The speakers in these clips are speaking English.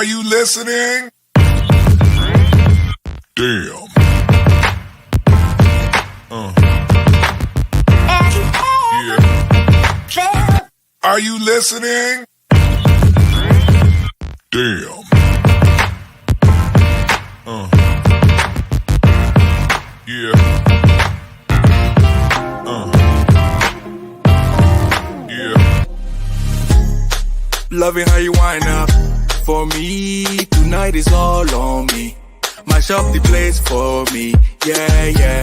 Are you listening? Damn. Yeah. Are you listening? Damn. Yeah. Yeah. Loving how you wind up for me. Tonight is all on me. Mash up the place for me. Yeah, yeah.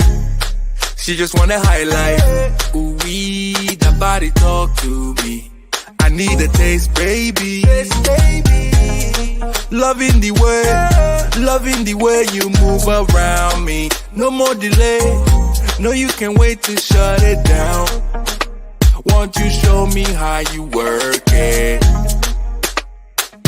She just wanna highlight. Ooh, that body talk to me. I need a taste, baby. Loving the way you move around me. No more delay. No, you can wait to shut it down. Won't you show me how you work it?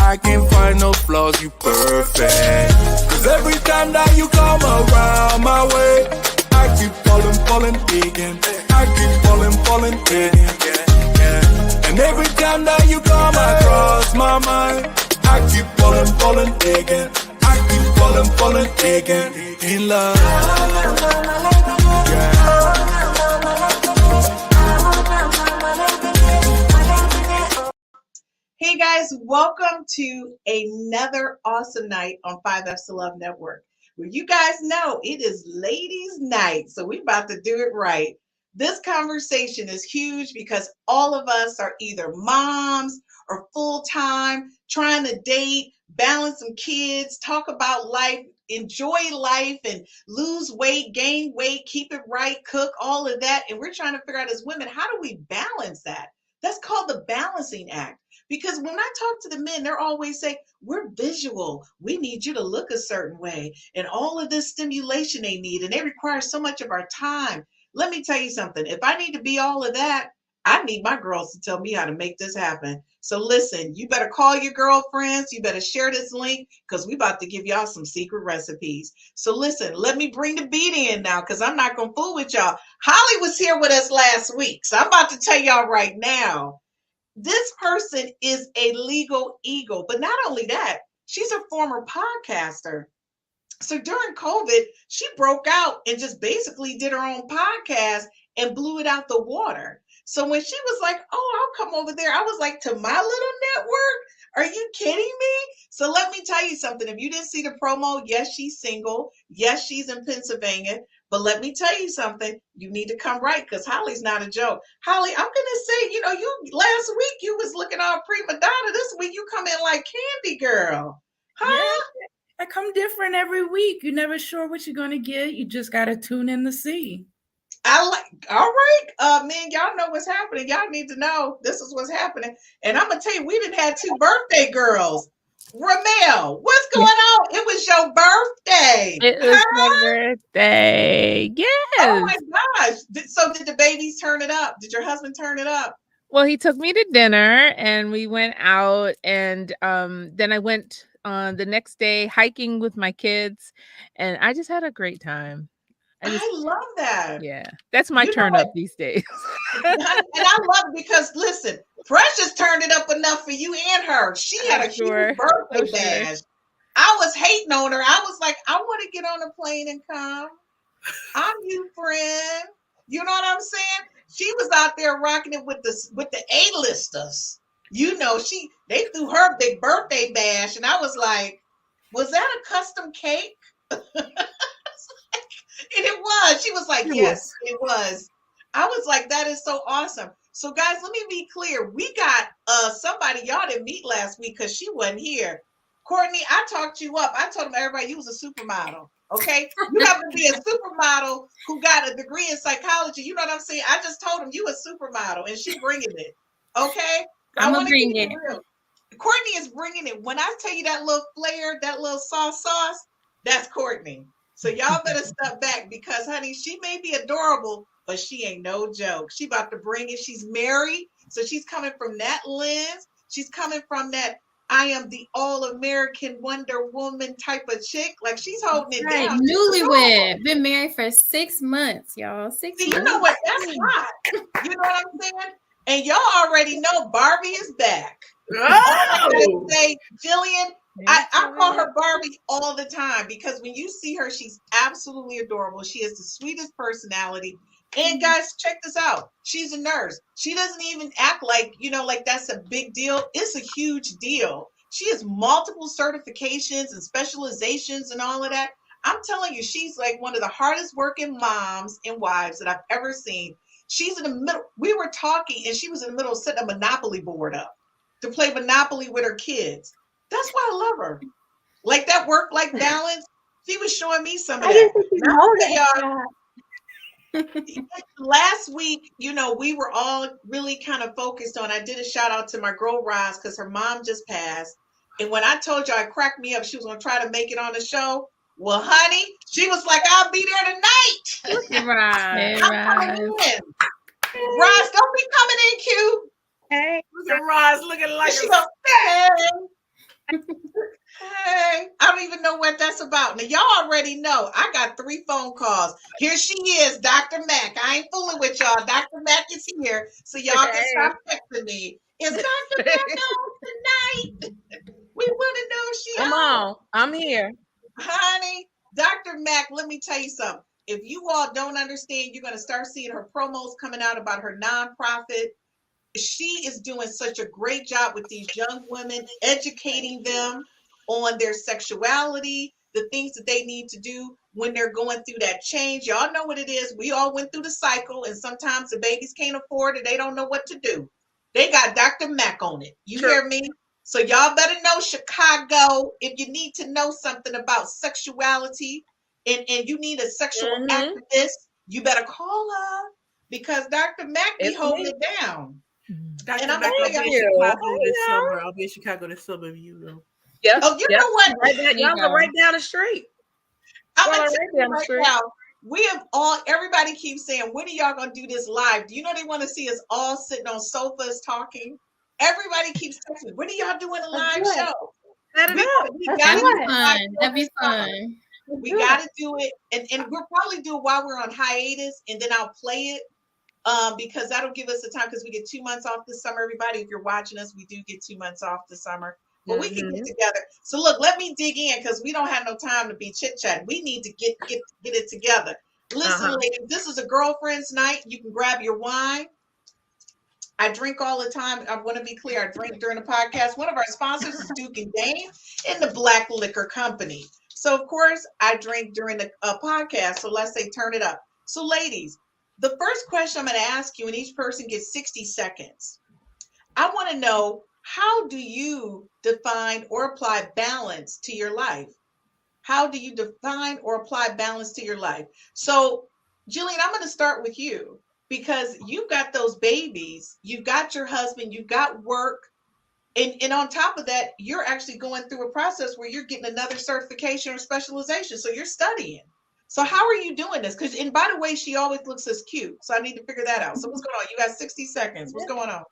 I can't find no flaws, you perfect. Cause every time that you come around my way, I keep falling again. I keep falling again. And every time that you come across my mind, I keep falling again. I keep falling again. In love. Yeah. Hey guys, welcome to another awesome night on 5F's to Love Network, where you guys know it is ladies' night, so we're about to do it right. This conversation is huge because all of us are either moms or full-time, trying to date, balance some kids, talk about life, enjoy life, and lose weight, gain weight, keep it right, cook, all of that. And we're trying to figure out as women, how do we balance that? That's called the balancing act. Because when I talk to the men, they're always saying, we're visual. We need you to look a certain way. And all of this stimulation they need, and they require so much of our time. Let me tell you something. If I need to be all of that, I need my girls to tell me how to make this happen. So listen, you better call your girlfriends. You better share this link because we're about to give y'all some secret recipes. So listen, let me bring the beat in now because I'm not going to fool with y'all. Holly was here with us last week. So I'm about to tell y'all right now. This person is a legal eagle, but not only that, she's a former podcaster. So during COVID, she broke out and just basically did her own podcast and blew it out the water. So when she was like, oh, I'll come over there, I was like, to my little network? Are you kidding me? So let me tell you something. If you didn't see the promo, yes, she's single. Yes, she's in Pennsylvania. But let me tell you something. You need to come right because Holly's not a joke. Holly, I'm going to say, you last week you was looking all prima donna. This week you come in like candy girl. Huh? Yeah, I come different every week. You're never sure what you're going to get. You just got to tune in to see. All right. Man, y'all know what's happening. Y'all need to know this is what's happening. And I'm going to tell you, we done had 2 birthday girls. Rhumel, what's going on? It was your birthday. It was my birthday. Yes. Oh my gosh. So did the babies turn it up? Did your husband turn it up? Well, he took me to dinner and we went out, and then I went the next day hiking with my kids, and I just had a great time. I love that. Yeah, that's my turn up these days. And I love it because, listen, Precious turned it up enough for you and her. She had a huge birthday bash. I was hating on her. I was like, I want to get on a plane and come. I'm you, friend. You know what I'm saying? She was out there rocking it with the A-listers. They threw her big birthday bash, and I was like, was that a custom cake? And it was. She was like, yes, it was. I was like, that is so awesome. So, guys, let me be clear. We got somebody y'all didn't meet last week because she wasn't here. Courtney, I talked you up. I told them everybody you was a supermodel. Okay? You have to be a supermodel who got a degree in psychology. You know what I'm saying? I just told them you a supermodel, and she bringing it. Okay? I'm going to bring it. Courtney is bringing it. When I tell you that little flair, that little sauce, that's Courtney. So y'all better step back because, honey, she may be adorable, but she ain't no joke. She about to bring it. She's married, so she's coming from that lens. She's coming from that I am the all-American Wonder Woman type of chick. Like, she's holding it down. Newlywed. Been married for 6 months, y'all. 6 months. You know what? That's hot. You know what I'm saying? And y'all already know Barbie is back. Oh! Say, Jillian, I call her Barbie all the time because when you see her, she's absolutely adorable. She has the sweetest personality. And guys, check this out. She's a nurse. She doesn't even act like, like that's a big deal. It's a huge deal. She has multiple certifications and specializations and all of that. I'm telling you, she's like one of the hardest working moms and wives that I've ever seen. She's in the middle. We were talking and she was in the middle of setting a Monopoly board up to play Monopoly with her kids. That's why I love her. Like that work-life balance. She was showing me some of that. Last week, we were all really kind of focused on, I did a shout out to my girl Roz because her mom just passed. And when I told you, it cracked me up, she was going to try to make it on the show. Well, honey, she was like, I'll be there tonight. Right. I'm coming in. Roz, don't be coming in cute. Hey, look at Roz looking like She goes, hey, I don't even know what that's about. Now, y'all already know. I got 3 phone calls. Here she is, Dr. Mack. I ain't fooling with y'all. Dr. Mack is here, so y'all can stop texting me. Is Dr. Mack on tonight? We want to know if she Come on, I'm here. Honey, Dr. Mack, let me tell you something. If you all don't understand, you're going to start seeing her promos coming out about her nonprofit. She is doing such a great job with these young women, educating them on their sexuality, the things that they need to do when they're going through that change. Y'all know what it is. We all went through the cycle, and sometimes the babies can't afford it. They don't know what to do. They got Dr. Mack on it. You hear me? So y'all better know, Chicago, if you need to know something about sexuality and you need a sexual activist, you better call her because Dr. Mack be holding it down. Dr. And I'm Mack, gonna I'll be in Chicago this summer. I'll be in Chicago this summer if you know. Yep. Oh, you know what? Y'all go right down the street. I'm gonna tell you right now. We have everybody keeps saying, when are y'all gonna do this live? Do you know they want to see us all sitting on sofas talking? Everybody keeps texting, when are y'all doing a live show? That'd be fun. We gotta do it. And we'll probably do it while we're on hiatus, and then I'll play it. Because that'll give us the time because we get 2 months off this summer. Everybody, if you're watching us, we do get 2 months off this summer. But we can get together. So look, let me dig in because we don't have no time to be chit-chatting. We need to get it together. Listen, ladies, this is a girlfriend's night. You can grab your wine. I drink all the time. I want to be clear. I drink during the podcast. One of our sponsors is Duke and Dane in the Black Liquor Company. So, of course, I drink during the podcast. So let's say turn it up. So, ladies, the first question I'm going to ask you, and each person gets 60 seconds. I want to know, how do you define or apply balance to your life? How do you define or apply balance to your life? So, Jillian, I'm going to start with you because you've got those babies, you've got your husband, you've got work, and on top of that, you're actually going through a process where you're getting another certification or specialization. So you're studying. So how are you doing this? Because, and by the way, she always looks as cute. So I need to figure that out. So what's going on? You got 60 seconds. What's going on?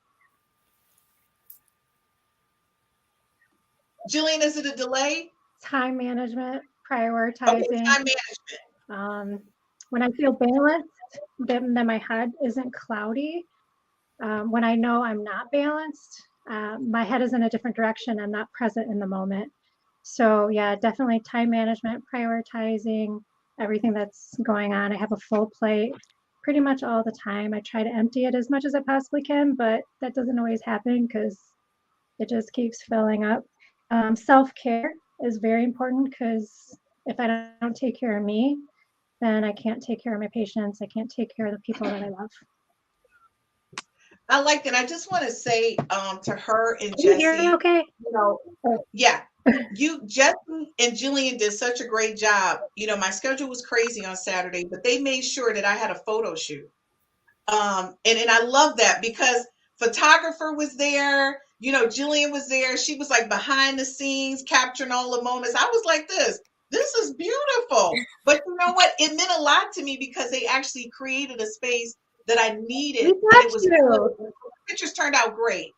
Jillian, is it a delay? Time management, prioritizing. Okay, time management. When I feel balanced, then my head isn't cloudy. When I know I'm not balanced, my head is in a different direction. I'm not present in the moment. So yeah, definitely time management, prioritizing everything that's going on. I have a full plate pretty much all the time. I try to empty it as much as I possibly can, but that doesn't always happen because it just keeps filling up. Self-care is very important because if I don't take care of me, then I can't take care of my patients. I can't take care of the people that I love. I like that. I just want to say to her and Can you hear Jessie, me okay? Yeah, Jessie and Jillian did such a great job. My schedule was crazy on Saturday, but they made sure that I had a photo shoot. And I love that because photographer was there. Jillian was there. She was like behind the scenes, capturing all the moments. I was like this is beautiful. But you know what? It meant a lot to me because they actually created a space that I needed. And it was good. Pictures turned out great.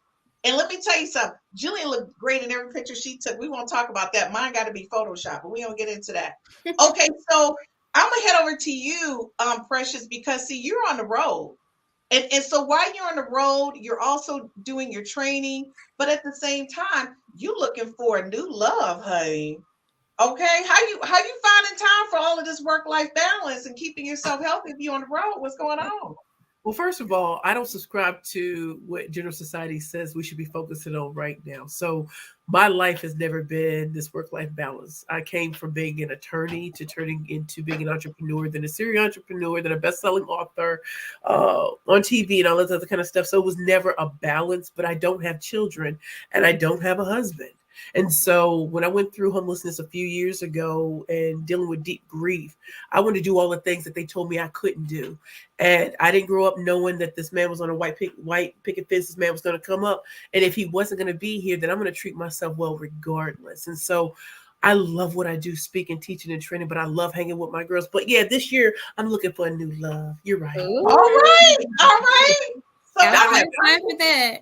And let me tell you something. Jillian looked great in every picture she took. We won't talk about that. Mine got to be Photoshop, but we don't get into that. Okay, so I'm going to head over to you, Precious, because, see, you're on the road. And so while you're on the road, you're also doing your training. But at the same time, you looking for a new love, honey. Okay, how you finding time for all of this work-life balance and keeping yourself healthy if you on the road? What's going on? Well, first of all, I don't subscribe to what General Society says we should be focusing on right now. So my life has never been this work-life balance. I came from being an attorney to turning into being an entrepreneur, then a serial entrepreneur, then a best-selling author on TV and all this other kind of stuff. So it was never a balance, but I don't have children and I don't have a husband. And so when I went through homelessness a few years ago and dealing with deep grief, I wanted to do all the things that they told me I couldn't do. And I didn't grow up knowing that this man was on a white picket fence. This man was going to come up. And if he wasn't going to be here, then I'm going to treat myself well regardless. And so I love what I do, speaking, teaching, and training, but I love hanging with my girls. But yeah, this year I'm looking for a new love. You're right. All right. All right. So I don't have time for that.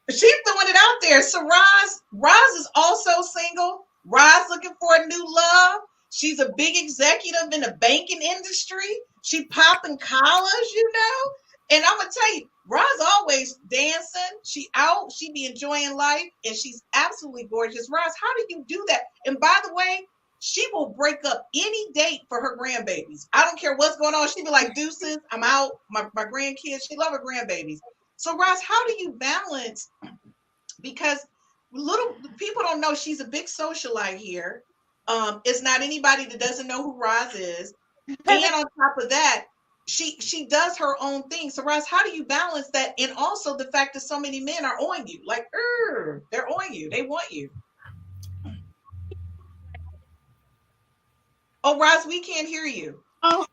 She's throwing it out there. So Roz is also single. Roz looking for a new love. She's a big executive in the banking industry. She popping collars, you know. And I'm gonna tell you, Roz always dancing. She out. She be enjoying life, and she's absolutely gorgeous. Roz, how do you do that? And by the way, she will break up any date for her grandbabies. I don't care what's going on. She be like, deuces, I'm out. My grandkids. She love her grandbabies. So, Roz, how do you balance? Because little people don't know she's a big socialite here. It's not anybody that doesn't know who Roz is. And on top of that, she does her own thing. So, Roz, how do you balance that? And also the fact that so many men are on you. Like, they're on you. They want you. Oh, Roz, we can't hear you. Oh.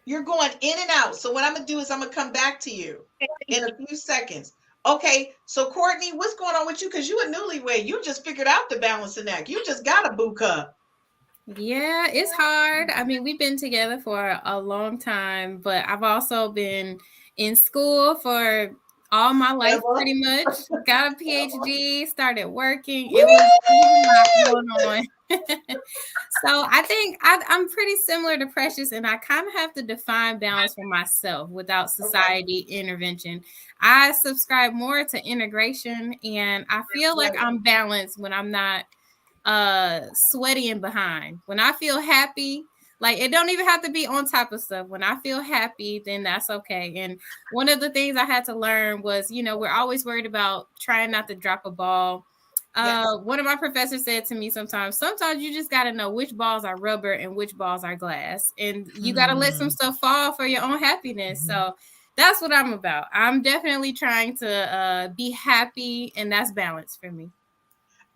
You're going in and out. So what I'm going to do is I'm going to come back to you in a few seconds. Okay. So Courtney, what's going on with you? Because you a newlywed. You just figured out the balancing act. You just got a boo cup. Yeah, it's hard. I mean, we've been together for a long time, but I've also been in school for all my life, pretty much. Got a PhD, started working. It was a lot going on. So I think I'm pretty similar to Precious, and I kind of have to define balance for myself without society intervention. I subscribe more to integration, and I feel like I'm balanced when I'm not sweaty and behind. When I feel happy, like it don't even have to be on top of stuff. When I feel happy, then that's okay. And one of the things I had to learn was, you know, we're always worried about trying not to drop a ball. One of my professors said to me sometimes you just got to know which balls are rubber and which balls are glass. And you got to let some stuff fall for your own happiness. So that's what I'm about. I'm definitely trying to be happy, and that's balance for me.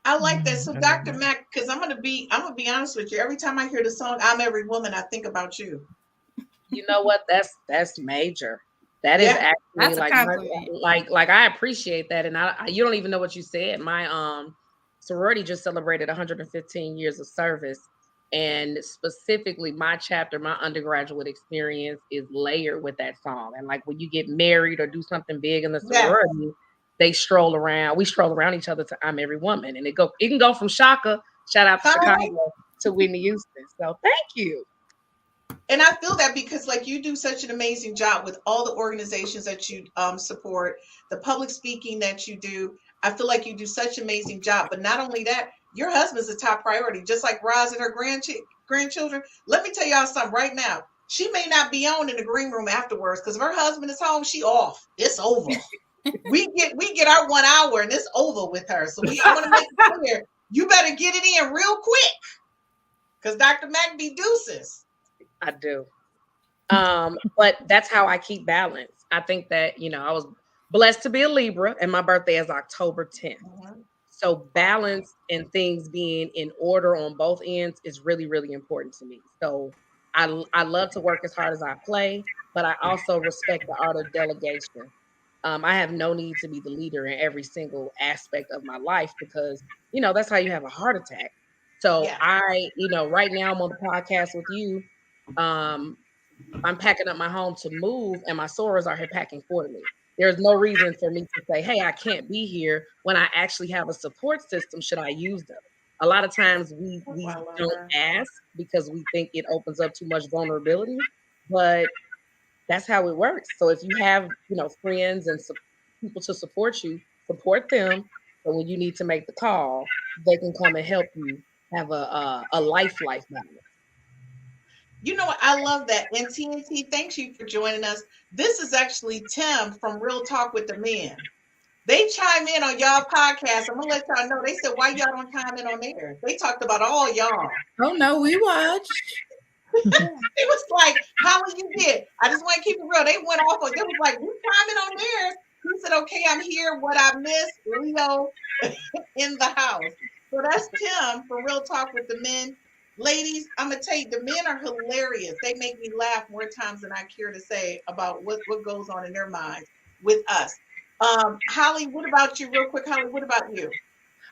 I like that. So Dr. Mack, because I'm gonna be honest with you. Every time I hear the song "I'm Every Woman," I think about you. You know what? That's major. That is actually like I appreciate that, and I you don't even know what you said. My sorority just celebrated 115 years of service, and specifically my chapter, my undergraduate experience is layered with that song. And like when you get married or do something big in the sorority. We stroll around each other to "I'm Every Woman," and it can go from Shaka, shout out to Chicago, to Whitney Houston. So thank you. And I feel that because like you do such an amazing job with all the organizations that you support, the public speaking that you do. I feel like you do such an amazing job. But not only that, your husband's a top priority, just like Roz and her grandchildren. Let me tell y'all something right now. She may not be on in the green room afterwards because if her husband is home, she off. It's over. we get our 1 hour and it's over with her. So I want to make it clear. You better get it in real quick because Dr. Mack be deuces. I do. But that's how I keep balance. I think that, you know, I was blessed to be a Libra and my birthday is October 10th. Mm-hmm. So balance and things being in order on both ends is really, really important to me. So I love to work as hard as I play, but I also respect the art of delegation. I have no need to be the leader in every single aspect of my life because, you know, that's how you have a heart attack. So right now I'm on the podcast with you. I'm packing up my home to move and my sorors are here packing for me. There's no reason for me to say, hey, I can't be here when I actually have a support system. Should I use them? A lot of times we don't ask because we think it opens up too much vulnerability, but that's how it works. So if you have, you know, friends and people to support you, support them. But when you need to make the call, they can come and help you have a life balance. You know what? I love that. And TNT, thanks you for joining us. This is actually Tim from Real Talk with the Men. They chime in on y'all podcast. I'm gonna let y'all know. They said, why y'all don't chime in on theirs? They talked about all y'all. Oh no, we watched. It was like, how was you did? I just want to keep it real. They went off on. They was like, we chiming on theirs. He said, okay, I'm here. What I missed, Leo in the house. So that's Tim for Real Talk with the Men. Ladies, I'm gonna tell you, the men are hilarious. They make me laugh more times than I care to say about what goes on in their minds with us. Holly, what about you? Real quick, Holly, what about you?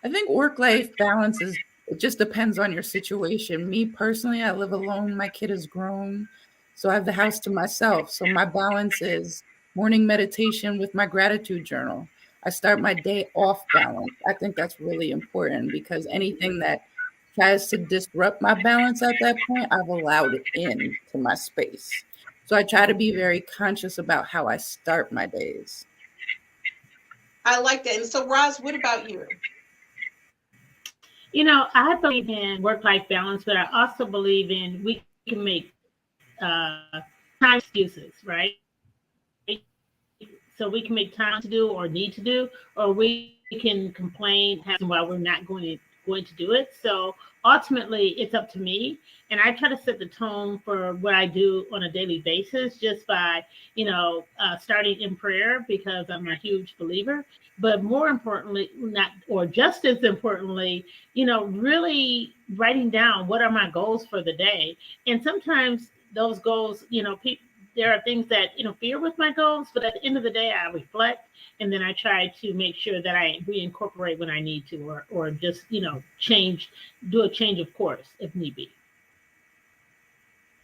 I think work-life balance it just depends on your situation. Me personally, I live alone. My kid is grown, so I have the house to myself. So my balance is morning meditation with my gratitude journal. I start my day off balance. I think that's really important because anything that tries to disrupt my balance at that point, I've allowed it in to my space. So I try to be very conscious about how I start my days. I like that. And so, Roz, what about you? You know, I believe in work-life balance, but I also believe in we can make time excuses, right? So we can make time to do or need to do, or we can complain while we're not going to do it. So ultimately, it's up to me. And I try to set the tone for what I do on a daily basis just by, starting in prayer because I'm a huge believer. But more importantly, just as importantly, really writing down what are my goals for the day. And sometimes those goals, there are things that interfere with my goals, but at the end of the day, I reflect and then I try to make sure that I reincorporate when I need to, or just, do a change of course if need be.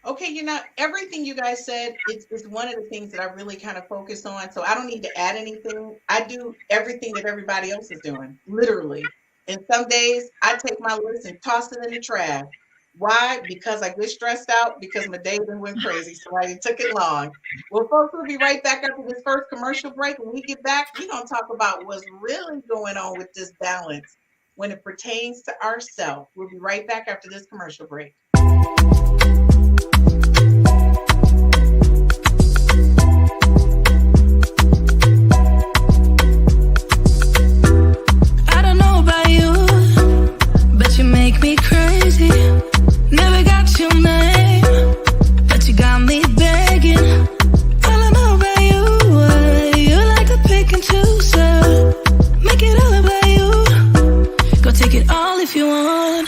Okay, everything you guys said is one of the things that I really kind of focus on. So I don't need to add anything. I do everything that everybody else is doing, literally. And some days I take my list and toss it in the trash. Why? Because I get stressed out because my day went crazy. So it took it long. Well, folks, we'll be right back after this first commercial break. When we get back, we're going to talk about what's really going on with this balance when it pertains to ourselves. We'll be right back after this commercial break. I don't know about you, but you make me crazy. Never got your name, but you got me begging. I don't know about you, you like to pick and choose, make it all about you. Go take it all if you want.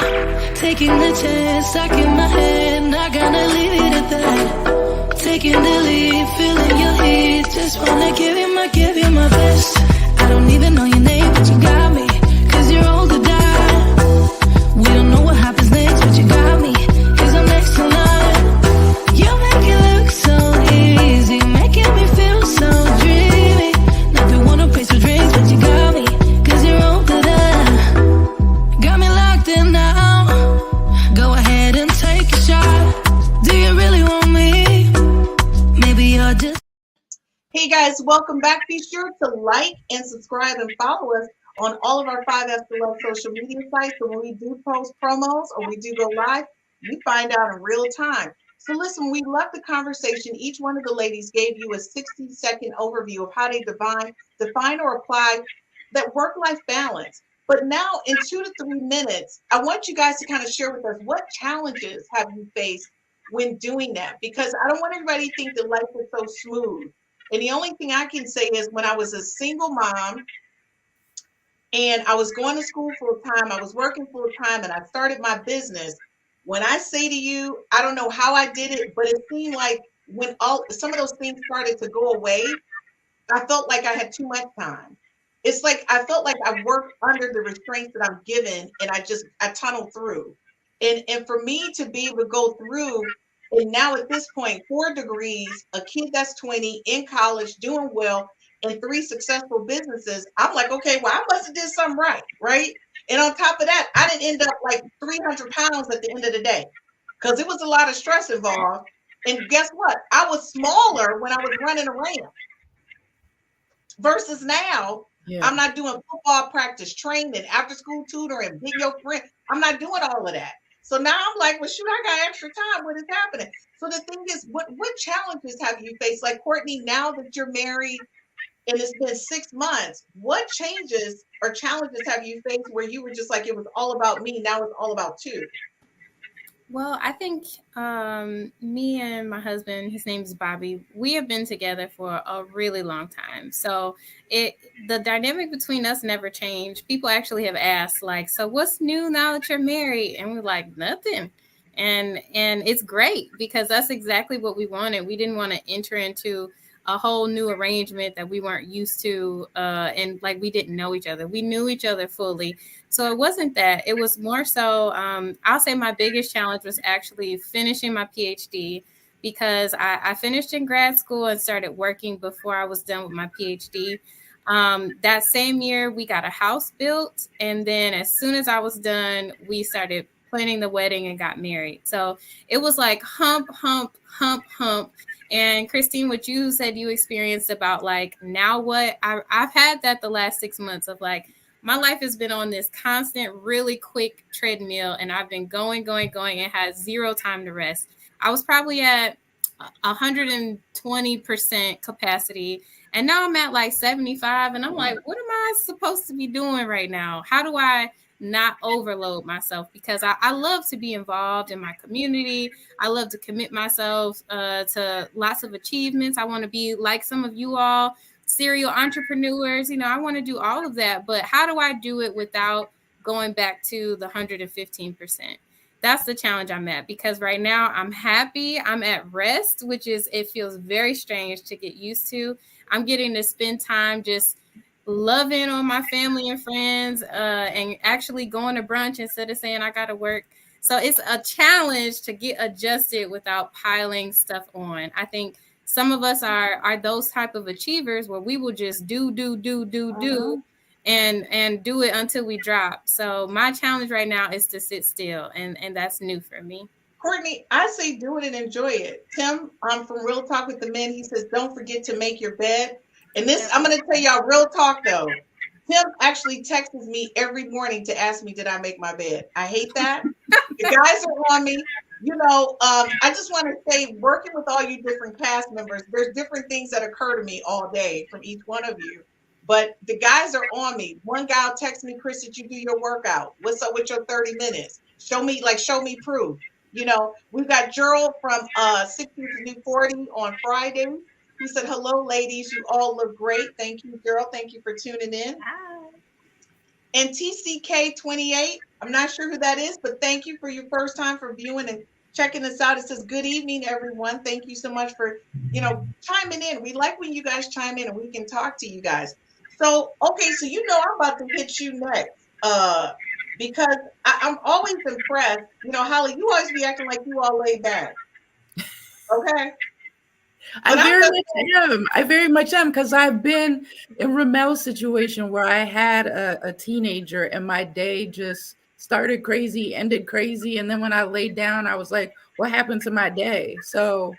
Taking the chance, stuck in my head, not gonna leave it at that. Taking the lead, feeling your heat, just wanna give you my best. I don't even know your name, but you got me, 'cause you're old to die. We don't know what happens next, but you got me, 'cause I'm next in line. You make it look so easy, making me feel so dreamy. Never wanna pay for drinks, but you got me, 'cause you're old to die. Got me locked in now. Go ahead and take a shot. Do you really want me? Maybe you're just... Hey guys, welcome back. Be sure to like and subscribe and follow us on all of our 5F to Love social media sites. So when we do post promos or we do go live, you find out in real time. So listen, we love the conversation. Each one of the ladies gave you a 60-second overview of how they define or apply that work-life balance. But now in 2 to 3 minutes, I want you guys to kind of share with us what challenges have you faced when doing that? Because I don't want everybody to think that life is so smooth. And the only thing I can say is when I was a single mom and I was going to school full time, I was working full time, and I started my business. When I say to you, I don't know how I did it, but it seemed like when some of those things started to go away, I felt like I had too much time. It's like I felt like I worked under the restraints that I'm given, and I tunneled through. And for me to be able to go through, and now at this point, 4 degrees, a kid that's 20, in college, doing well, and 3 successful businesses, I'm like, okay, well, I must have did something right? And on top of that, I didn't end up like 300 pounds at the end of the day because it was a lot of stress involved. And guess what? I was smaller when I was running around. versus now. Yeah. I'm not doing football practice, training, after school tutoring, being your friend. I'm not doing all of that. So now I'm like, well, shoot, I got extra time. What is happening? So the thing is, what challenges have you faced? Like Courtney, now that you're married and it's been 6 months, what changes or challenges have you faced where you were just like, it was all about me, now it's all about you? Well, I think me and my husband, his name's Bobby, we have been together for a really long time. So the dynamic between us never changed. People actually have asked, like, so what's new now that you're married? And we're like, nothing. And it's great because that's exactly what we wanted. We didn't want to enter into a whole new arrangement that we weren't used to, and like we didn't know each other. We knew each other fully. So it wasn't that. It was more so, I'll say my biggest challenge was actually finishing my PhD, because I finished in grad school and started working before I was done with my PhD. That same year, we got a house built. And then as soon as I was done, we started planning the wedding and got married. So it was like hump, hump, hump, hump. And Christine, what you said you experienced about like, now what? I've had that the last 6 months of like, my life has been on this constant, really quick treadmill, and I've been going, and had zero time to rest. I was probably at 120% capacity, and now I'm at like 75, and I'm like, what am I supposed to be doing right now? How do I not overload myself? Because I love to be involved in my community. I love to commit myself to lots of achievements. I want to be like some of you all, serial entrepreneurs. I want to do all of that, but how do I do it without going back to the 115%? That's the challenge I'm at, because right now I'm happy. I'm at rest, which is, it feels very strange to get used to. I'm getting to spend time just loving on my family and friends, and actually going to brunch instead of saying I got to work. So it's a challenge to get adjusted without piling stuff on. I think some of us are those type of achievers where we will just do, and do it until we drop. So my challenge right now is to sit still, and that's new for me. Courtney, I say do it and enjoy it. Tim, from Real Talk with the Men, he says, don't forget to make your bed. And this, I'm going to tell y'all real talk though. Tim actually texts me every morning to ask me, did I make my bed? I hate that. The guys are on me. I just want to say, working with all you different cast members, there's different things that occur to me all day from each one of you. But the guys are on me. One guy will text me, Chris, did you do your workout? What's up with your 30 minutes? Show me proof. We've got Gerald from 60 to New 40 on Friday. He said, hello, ladies. You all look great. Thank you, Gerald. Thank you for tuning in. Hi. And TCK28, I'm not sure who that is, but thank you for your first time for viewing and checking us out. It says, good evening, everyone. Thank you so much for, chiming in. We like when you guys chime in and we can talk to you guys. So, okay, so I'm about to hit you next, because I'm always impressed. Holly, you always be acting like you all laid back. Okay? I very much am, because I've been in Rhumel's situation where I had a teenager and my day just started crazy, ended crazy. And then when I laid down, I was like, what happened to my day? So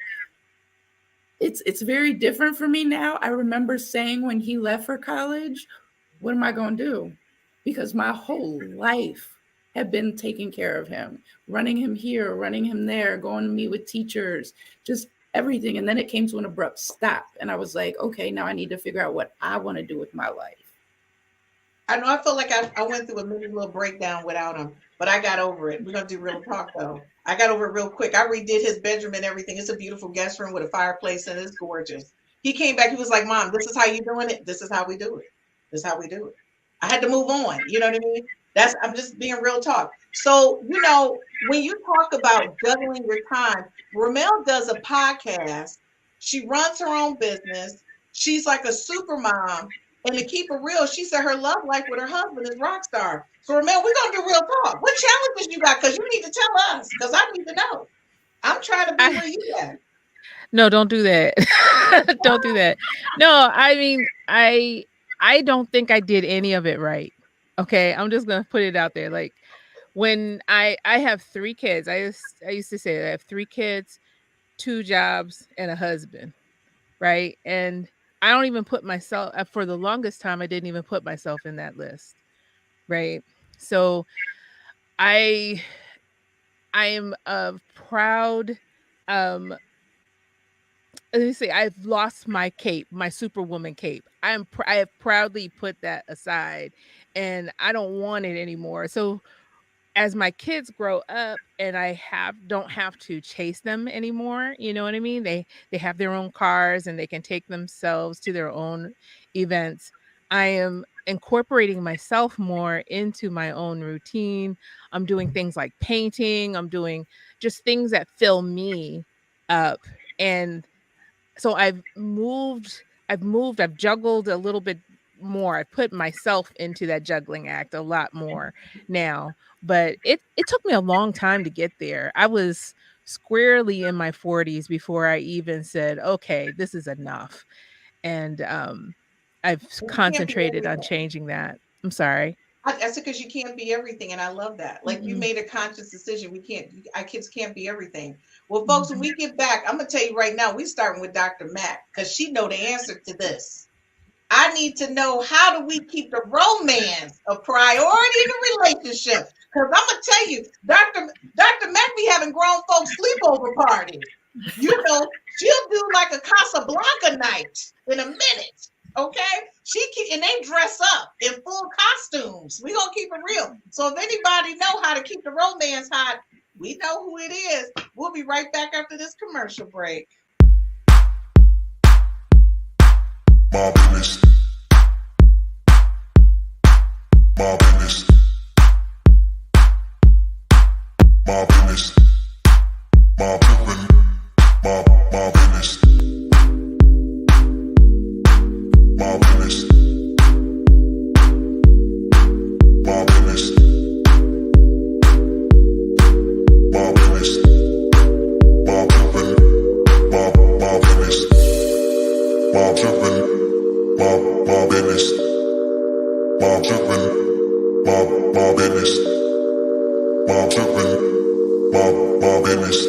it's very different for me now. I remember saying when he left for college, what am I going to do? Because my whole life had been taking care of him, running him here, running him there, going to meet with teachers, just everything. And then it came to an abrupt stop. And I was like, okay, now I need to figure out what I want to do with my life. I know, I feel like I went through a mini little breakdown without him, but I got over it. We're going to do Real Talk though. I got over it real quick. I redid his bedroom and everything. It's a beautiful guest room with a fireplace and it's gorgeous. He came back. He was like, Mom, this is how you doing it. This is how we do it. This is how we do it. I had to move on. You know what I mean? I'm just being real talk. So, when you talk about juggling your time, Rhumel does a podcast. She runs her own business. She's like a super mom. And to keep it real, she said her love life with her husband is rock star. So Rhumel, we're going to do Real Talk. What challenges you got? Because you need to tell us, because I need to know. I'm trying to be where you at. No, don't do that. Don't do that. No, I mean, I don't think I did any of it right. Okay, I'm just gonna put it out there. Like when I have 3 kids, I used to say that I have 3 kids, 2 jobs, and a husband, right? And I don't even put myself, for the longest time, I didn't even put myself in that list. Right. So I am proud. Let me see. I've lost my cape, my Superwoman cape. I have proudly put that aside, and I don't want it anymore. So as my kids grow up and I don't have to chase them anymore, you know what I mean? They have their own cars and they can take themselves to their own events. I am incorporating myself more into my own routine. I'm doing things like painting, I'm doing just things that fill me up. And so I've juggled a little bit more. I put myself into that juggling act a lot more now. But it took me a long time to get there. I was squarely in my 40s before I even said, okay, this is enough. And I've concentrated on changing that. I'm sorry. I said because you can't be everything, and I love that. Like you made a conscious decision. Our kids can't be everything. Well, folks, when we get back, I'm gonna tell you right now, we're starting with Dr. Mack because she know the answer to this. I need to know, how do we keep the romance a priority in the relationship? Because I'm gonna tell you, Dr. Mack be having grown folks sleepover parties. You know, she'll do like a Casablanca night in a minute. Okay, and they dress up in full costumes. We gonna keep it real. So if anybody know how to keep the romance hot, we know who it is. We'll be right back after this commercial break. My business. My business. My business. My business. My business. My business. My business. My business. My business. My business. My business. My business. My business. My business. My business. My business.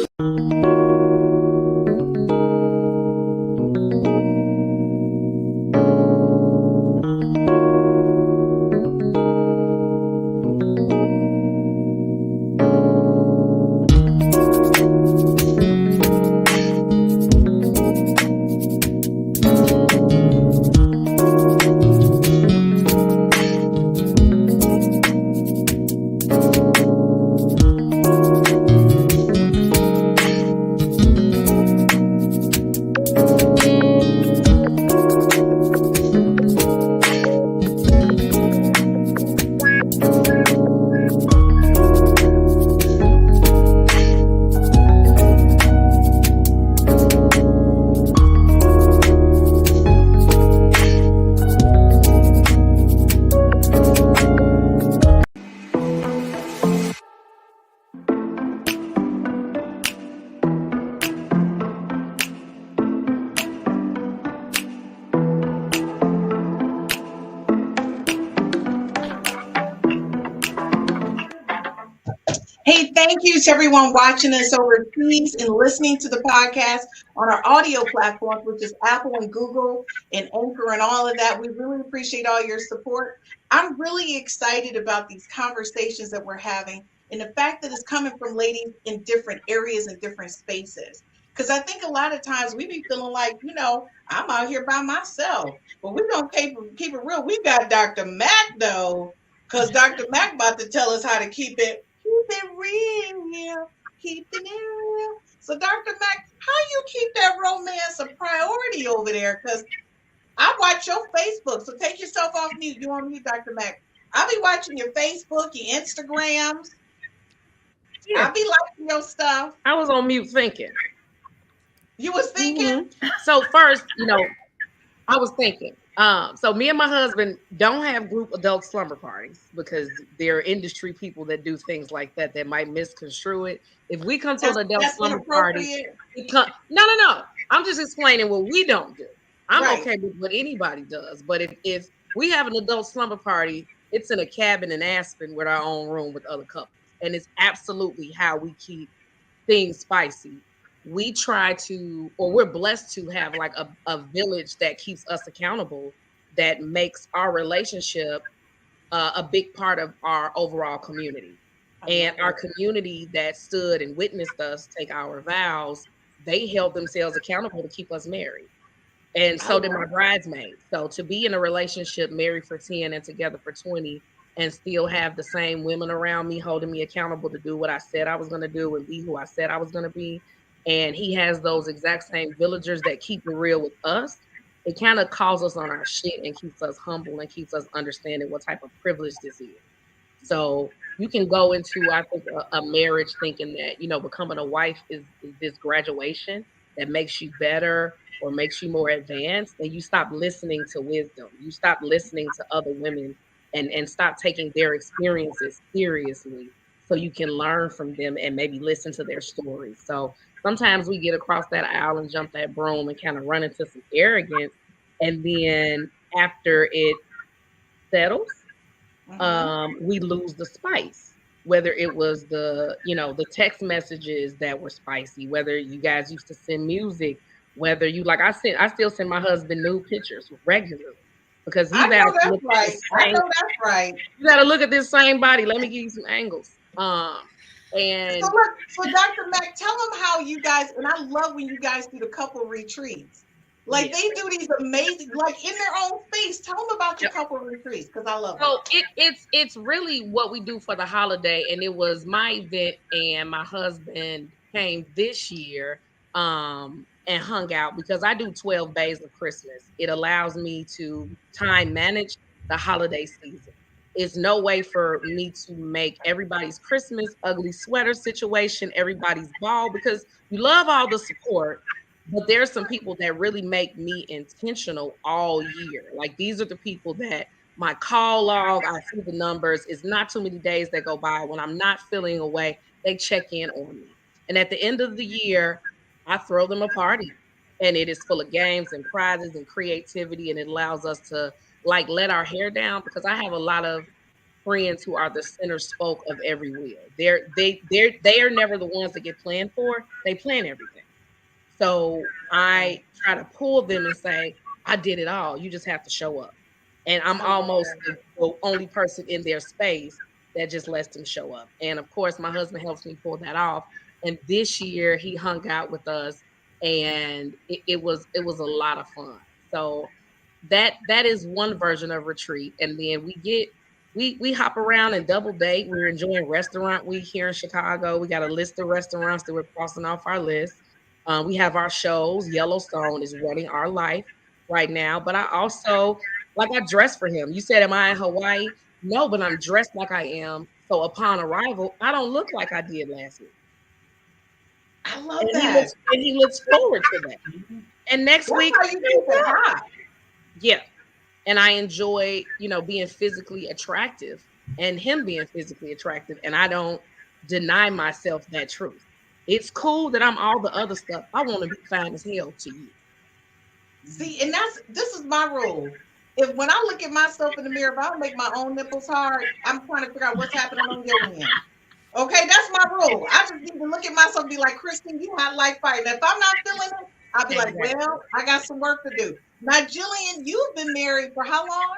Hey, thank you to everyone watching us overseas and listening to the podcast on our audio platforms, which is Apple and Google and Anchor and all of that. We really appreciate all your support. I'm really excited about these conversations that we're having and the fact that it's coming from ladies in different areas and different spaces. Because I think a lot of times we be feeling like, you know, I'm out here by myself. But we're going to keep it real. We got Dr. Mack, though, because Dr. Mack about to tell us how to keep it real, keeping it real. So, Dr. Mack, how you keep that romance a priority over there? Because I watch your Facebook, so take yourself off mute. You on mute, Dr. Mack. I'll be watching your Facebook, your Instagrams. Yeah. I'll be liking your stuff. I was on mute thinking. You was thinking? So first, you know, I was thinking. So me and my husband don't have group adult slumber parties because there are industry people that do things like that that might misconstrue it. If we come to an adult slumber party, no. I'm just explaining what we don't do. I'm okay with what anybody does. But if we have an adult slumber party, it's in a cabin in Aspen with our own room with other couples. And it's absolutely how we keep things spicy. we try to, or we're blessed to have like a village that keeps us accountable, that makes our relationship a big part of our overall community. And our community that stood and witnessed us take our vows, they held themselves accountable to keep us married. And so did my bridesmaids. So to be in a relationship, married for 10 and together for 20, and still have the same women around me holding me accountable to do what I said I was going to do and be who I said I was going to be. And he has those exact same villagers that keep it real with us. It kind of calls us on our shit and keeps us humble and keeps us understanding what type of privilege this is. So you can go into, I think, a marriage thinking that, you know, becoming a wife is this graduation that makes you better or makes you more advanced, and you stop listening to wisdom. You stop listening to other women and stop taking their experiences seriously so you can learn from them and maybe listen to their stories. So sometimes we get across that aisle and jump that broom and kind of run into some arrogance. And then after it settles, we lose the spice, whether it was the text messages that were spicy, whether you guys used to send music, whether you I still send my husband nude pictures regularly because he's I know that's right. You got to look at this same body. Let me give you some angles. And so Dr. Mac, tell them how you guys, and I love when you guys do the couple retreats. Like they do these amazing, like in their own space. Tell them about your couple retreats because I love it. It's really what we do for the holiday, and it was my event, and my husband came this year and hung out because I do 12 days of Christmas. It allows me to time manage the holiday season. It's no way for me to make everybody's Christmas ugly sweater situation, everybody's ball, because you love all the support. But there's some people that really make me intentional all year. Like these are the people that my call log, I see the numbers. It's not too many days that go by when I'm not feeling away. They check in on me. And at the end of the year, I throw them a party. And it is full of games and prizes and creativity. And it allows us to let our hair down because I have a lot of friends who are the center spoke of every wheel. They are never the ones that get planned for. They plan everything. So I try to pull them and say, I did it all. You just have to show up. And I'm almost the only person in their space that just lets them show up. And of course, my husband helps me pull that off. And this year he hung out with us and it was a lot of fun. So that is one version of retreat. And then we hop around and double date. We're enjoying restaurant week here in Chicago. We got a list of restaurants that we're crossing off our list. We have our shows. Yellowstone is running our life right now. But I also, I dress for him. You said, am I in Hawaii? No, but I'm dressed like I am. So upon arrival, I don't look like I did last week. I love that. He looks forward to that. And next week, yeah. And I enjoy, being physically attractive and him being physically attractive. And I don't deny myself that truth. It's cool that I'm all the other stuff. I want to be fine as hell to you. See, and this is my rule. If when I look at myself in the mirror, if I don't make my own nipples hard, I'm trying to figure out what's happening on your end. Okay, that's my rule. I just need to look at myself and be like, Christine, you hot like fire. And if I'm not feeling it, I'll be like, well, I got some work to do. Now, Jillian, you've been married for how long?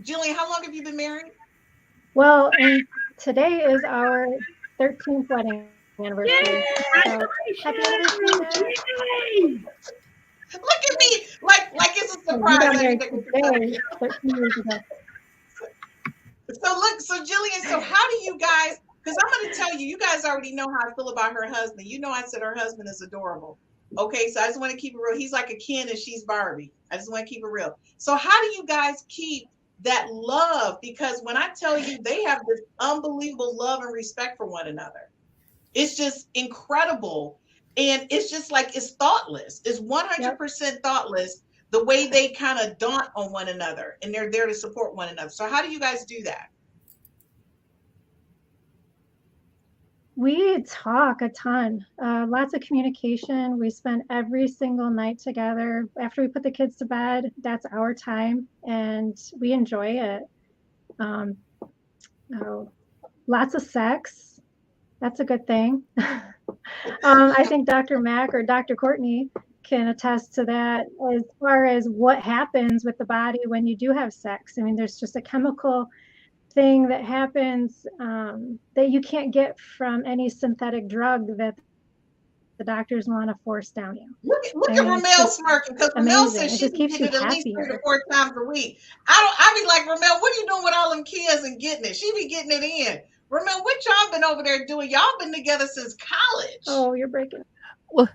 Jillian, how long have you been married? Well, and today is our 13th wedding anniversary. Yay! So, happy anniversary! Look at me, like it's a surprise. Today, 13 years ago. So Jillian, so how do you guys, because I'm going to tell you, you guys already know how I feel about her husband. You know, I said her husband is adorable. Okay, so I just want to keep it real. He's like a Ken and she's Barbie. I just want to keep it real. So how do you guys keep that love? Because when I tell you, they have this unbelievable love and respect for one another. It's just incredible. And it's just like, it's thoughtless. It's 100% thoughtless, the way they kind of daunt on one another and they're there to support one another. So how do you guys do that? We talk a ton, lots of communication. We spend every single night together. After we put the kids to bed, that's our time and we enjoy it. Lots of sex. That's a good thing. I think Dr. Mack or Dr. Courtney can attest to that as far as what happens with the body when you do have sex. I mean, there's just a chemical thing that happens that you can't get from any synthetic drug that the doctors want to force down you. Look at Rhumel smirking, because Rhumel says she can get it at least 3 to 4 times a week. I be like, Rhumel, what are you doing with all them kids and getting it? She be getting it in. Rhumel, what y'all been over there doing? Y'all been together since college. Oh, you're breaking. Well,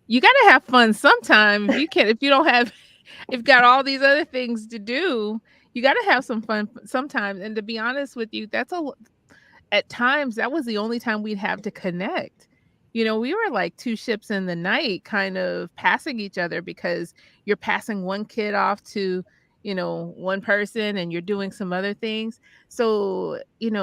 you got to have fun sometime. You can't, if you've got all these other things to do, you got to have some fun sometimes. And to be honest with you, at times that was the only time we'd have to connect. We were like 2 ships in the night, kind of passing each other, because you're passing one kid off to, one person, and you're doing some other things. So,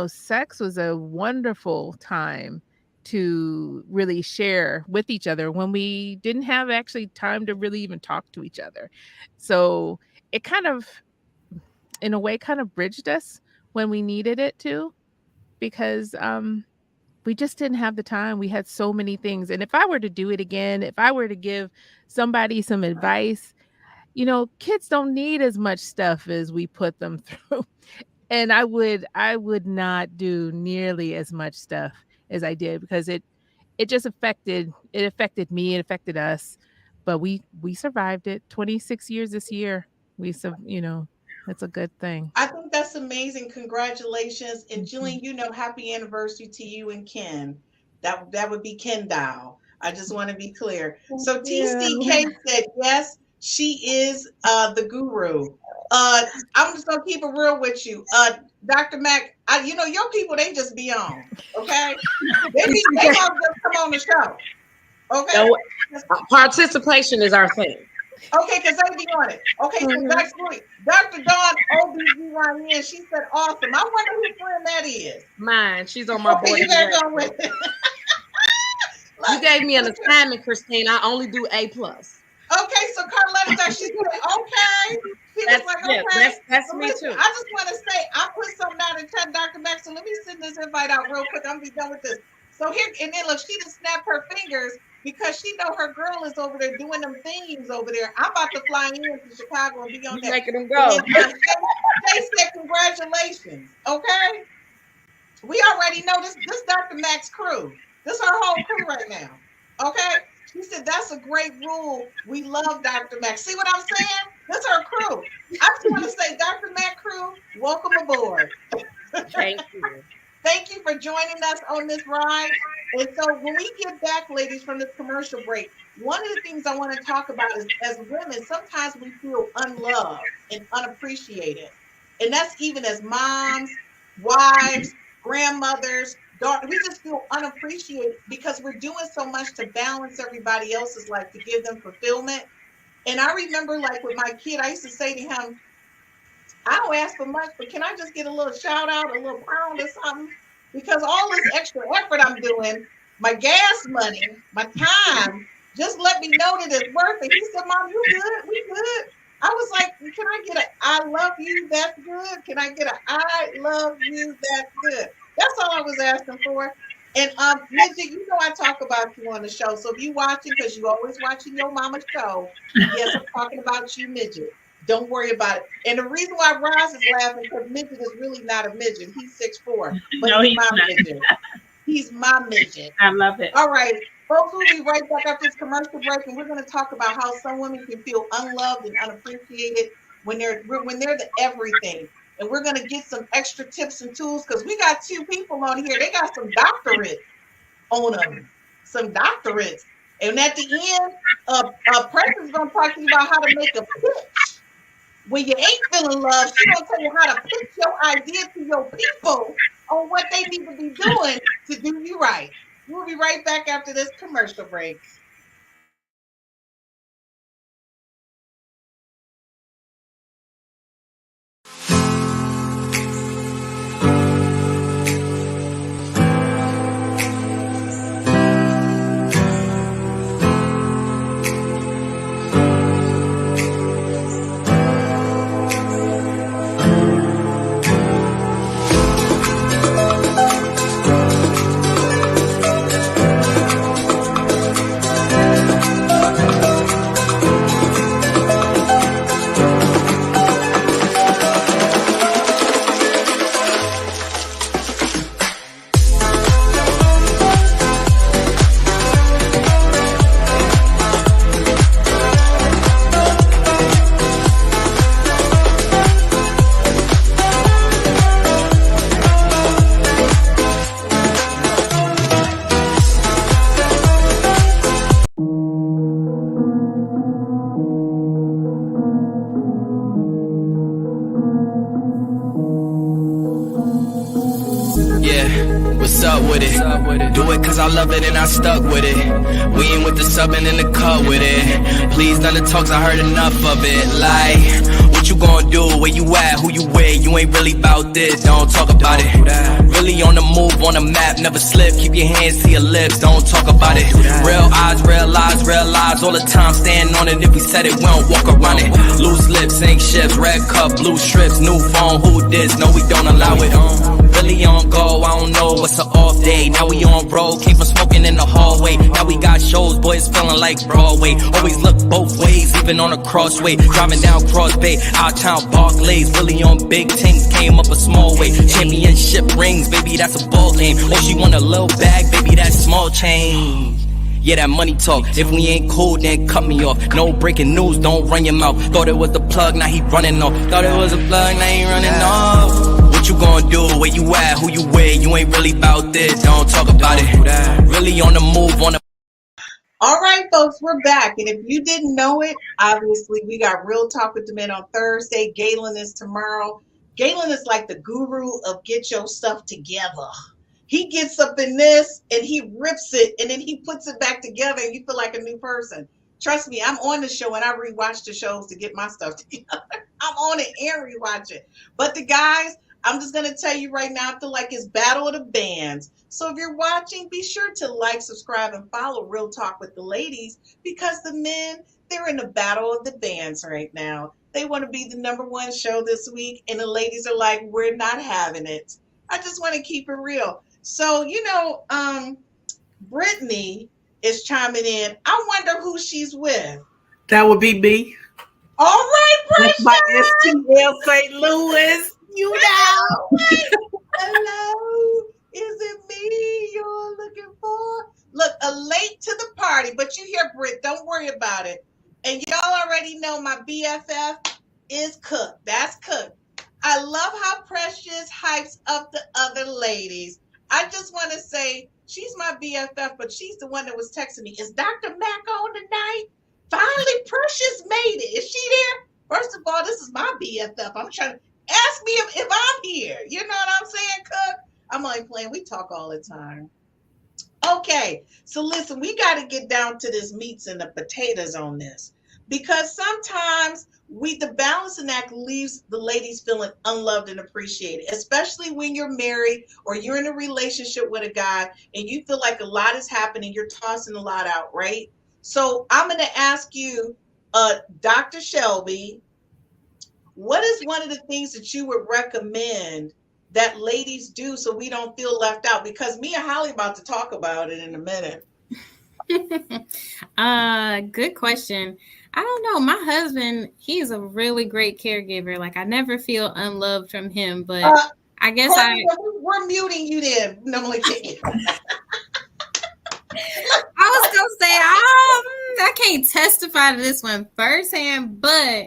sex was a wonderful time to really share with each other when we didn't have actually time to really even talk to each other. So it kind of, in a way, kind of bridged us when we needed it to, because we just didn't have the time. We had so many things. And if I were to do it again, if I were to give somebody some advice, kids don't need as much stuff as we put them through. And I would not do nearly as much stuff as I did, because it just affected me, it affected us, but we survived it. 26 years this year. That's a good thing. I think that's amazing. Congratulations. And Jillian, happy anniversary to you and Ken. That would be Ken Dow. I just want to be clear. So TCK said, yes, she is the guru. I'm just gonna keep it real with you. Dr. Mack, your people, they just be on. Okay. They all just come on the show. Okay. Participation is our thing. Okay, because they be on it. Okay, so next week, Dr. Dawn OBGYN, she said awesome. I wonder whose friend that is. Mine. She's on my board. You better go with it. You gave me an assignment, Christine. I only do A+. Okay, so Carletta, she said okay. She was like, okay. That's me too. I just want to say, I put something out in chat, Dr. Max, so let me send this invite out real quick. I'm going to be done with this. So here, and then look, she just snapped her fingers, because she know her girl is over there doing them things over there. I'm about to fly in to Chicago and be on that. Making them go. They said congratulations. Okay, we already know this Dr. Max crew. This is her whole crew right now. Okay, she said that's a great rule. We love Dr. Max. See what I'm saying? This is her crew. I just want to say, Dr. Max crew, welcome aboard. Thank you. Thank you for joining us on this ride. And so when we get back, ladies, from this commercial break, one of the things I want to talk about is, as women, sometimes we feel unloved and unappreciated. And that's even as moms, wives, grandmothers, daughters. We just feel unappreciated because we're doing so much to balance everybody else's life, to give them fulfillment. And I remember, like, with my kid, I used to say to him, I don't ask for much, but can I just get a little shout out, a little pound or something? Because all this extra effort I'm doing, my gas money, my time, just let me know that it's worth it. He said, Mom, you good? We good? I was like, can I get a I love you, that's good? Can I get a I love you, that's good? That's all I was asking for. And Midget, I talk about you on the show. So if you watching, because you always watching your mama's show, yes, I'm talking about you, Midget. Don't worry about it. And the reason why Roz is laughing, because Midget is really not a midget. He's 6'4", but no, he's my midget. He's my midget. I love it. All right, folks, we'll be right back after this commercial break, and we're going to talk about how some women can feel unloved and unappreciated when they're the everything. And we're going to get some extra tips and tools, because we got 2 people on here. They got some doctorates on them, some doctorates. And at the end, Preston's going to talk to you about how to make a pitch. When you ain't feeling love, she's going to tell you how to pitch your idea to your people on what they need to be doing to do you right. We'll be right back after this commercial break. yeah, what's up with it? Do it cause I love it and I stuck with it. We ain't with the subbing in the cut with it. Please none of the talks, I heard enough of it. Like, what you gonna do? Where you at? Who you with? You ain't really about this, don't talk about it. Really on the move, on the map, never slip. Keep your hands to your lips, don't talk about it. Real eyes, real lies all the time. Stand on it, if we said it, we don't walk around it. Loose lips, ain't ships, red cup, blue strips, new phone, who this? No, we don't allow it. Really on go, I don't know what's an off day. Now we on road, came from smoking in the hallway. Now we got shows, boys feeling like Broadway. Always look both ways, even on a crossway. Driving down Cross Bay, out town Barclays. Really on big things, came up a small way. Championship rings, baby, that's a ball game. Oh, she want a little bag, baby, that's small change. Yeah, that money talk. If we ain't cool, then cut me off. No breaking news, don't run your mouth. Thought it was the plug, now he running off. Thought it was a plug, now he running off. What you gonna do? Where you at? Who you with? You ain't really about this, don't talk about it. Really on the move, on the... All right, folks, we're back. And if you didn't know it, obviously we got Real Talk with the Men on Thursday. Galen is tomorrow. Galen is like the guru of get your stuff together. He gets up in this and he rips it and then he puts it back together and you feel like a new person. Trust me, I'm on the show and I rewatch the shows to get my stuff together. I'm on it and rewatch it. But the guys, I'm just going to tell you right now, I feel like it's Battle of the Bands. So if you're watching, be sure to like, subscribe, and follow Real Talk with the Ladies because the men, they're in the Battle of the Bands right now. They want to be the #1 show this week and the ladies are like, we're not having it. I just want to keep it real. So, Brittany is chiming in. I wonder who she's with. That would be me. All right, Brittany. That's my STL St. Louis. You know. Hello. Is it me you're looking for? Look, late to the party, but you hear Britt. Don't worry about it. And y'all already know my BFF is cooked. That's cooked. I love how Precious hypes up the other ladies. I just want to say she's my BFF, but she's the one that was texting me. Is Dr. Mac on tonight? Finally, Precious made it. Is she there? First of all, this is my BFF. I'm trying to ask me if I'm here. You know what I'm saying, Cook? I'm only playing. We talk all the time. Okay, so listen, we got to get down to this meats and the potatoes on this because sometimes the balancing act leaves the ladies feeling unloved and appreciated, especially when you're married or you're in a relationship with a guy and you feel like a lot is happening, you're tossing a lot out, right? So I'm going to ask you, Dr. Shelby, what is one of the things that you would recommend that ladies do so we don't feel left out? Because me and Holly about to talk about it in a minute. Good question. I don't know. My husband, he's a really great caregiver. Like I never feel unloved from him, but I guess we're muting you then. No, I'm like, I was gonna say I can't testify to this one firsthand, but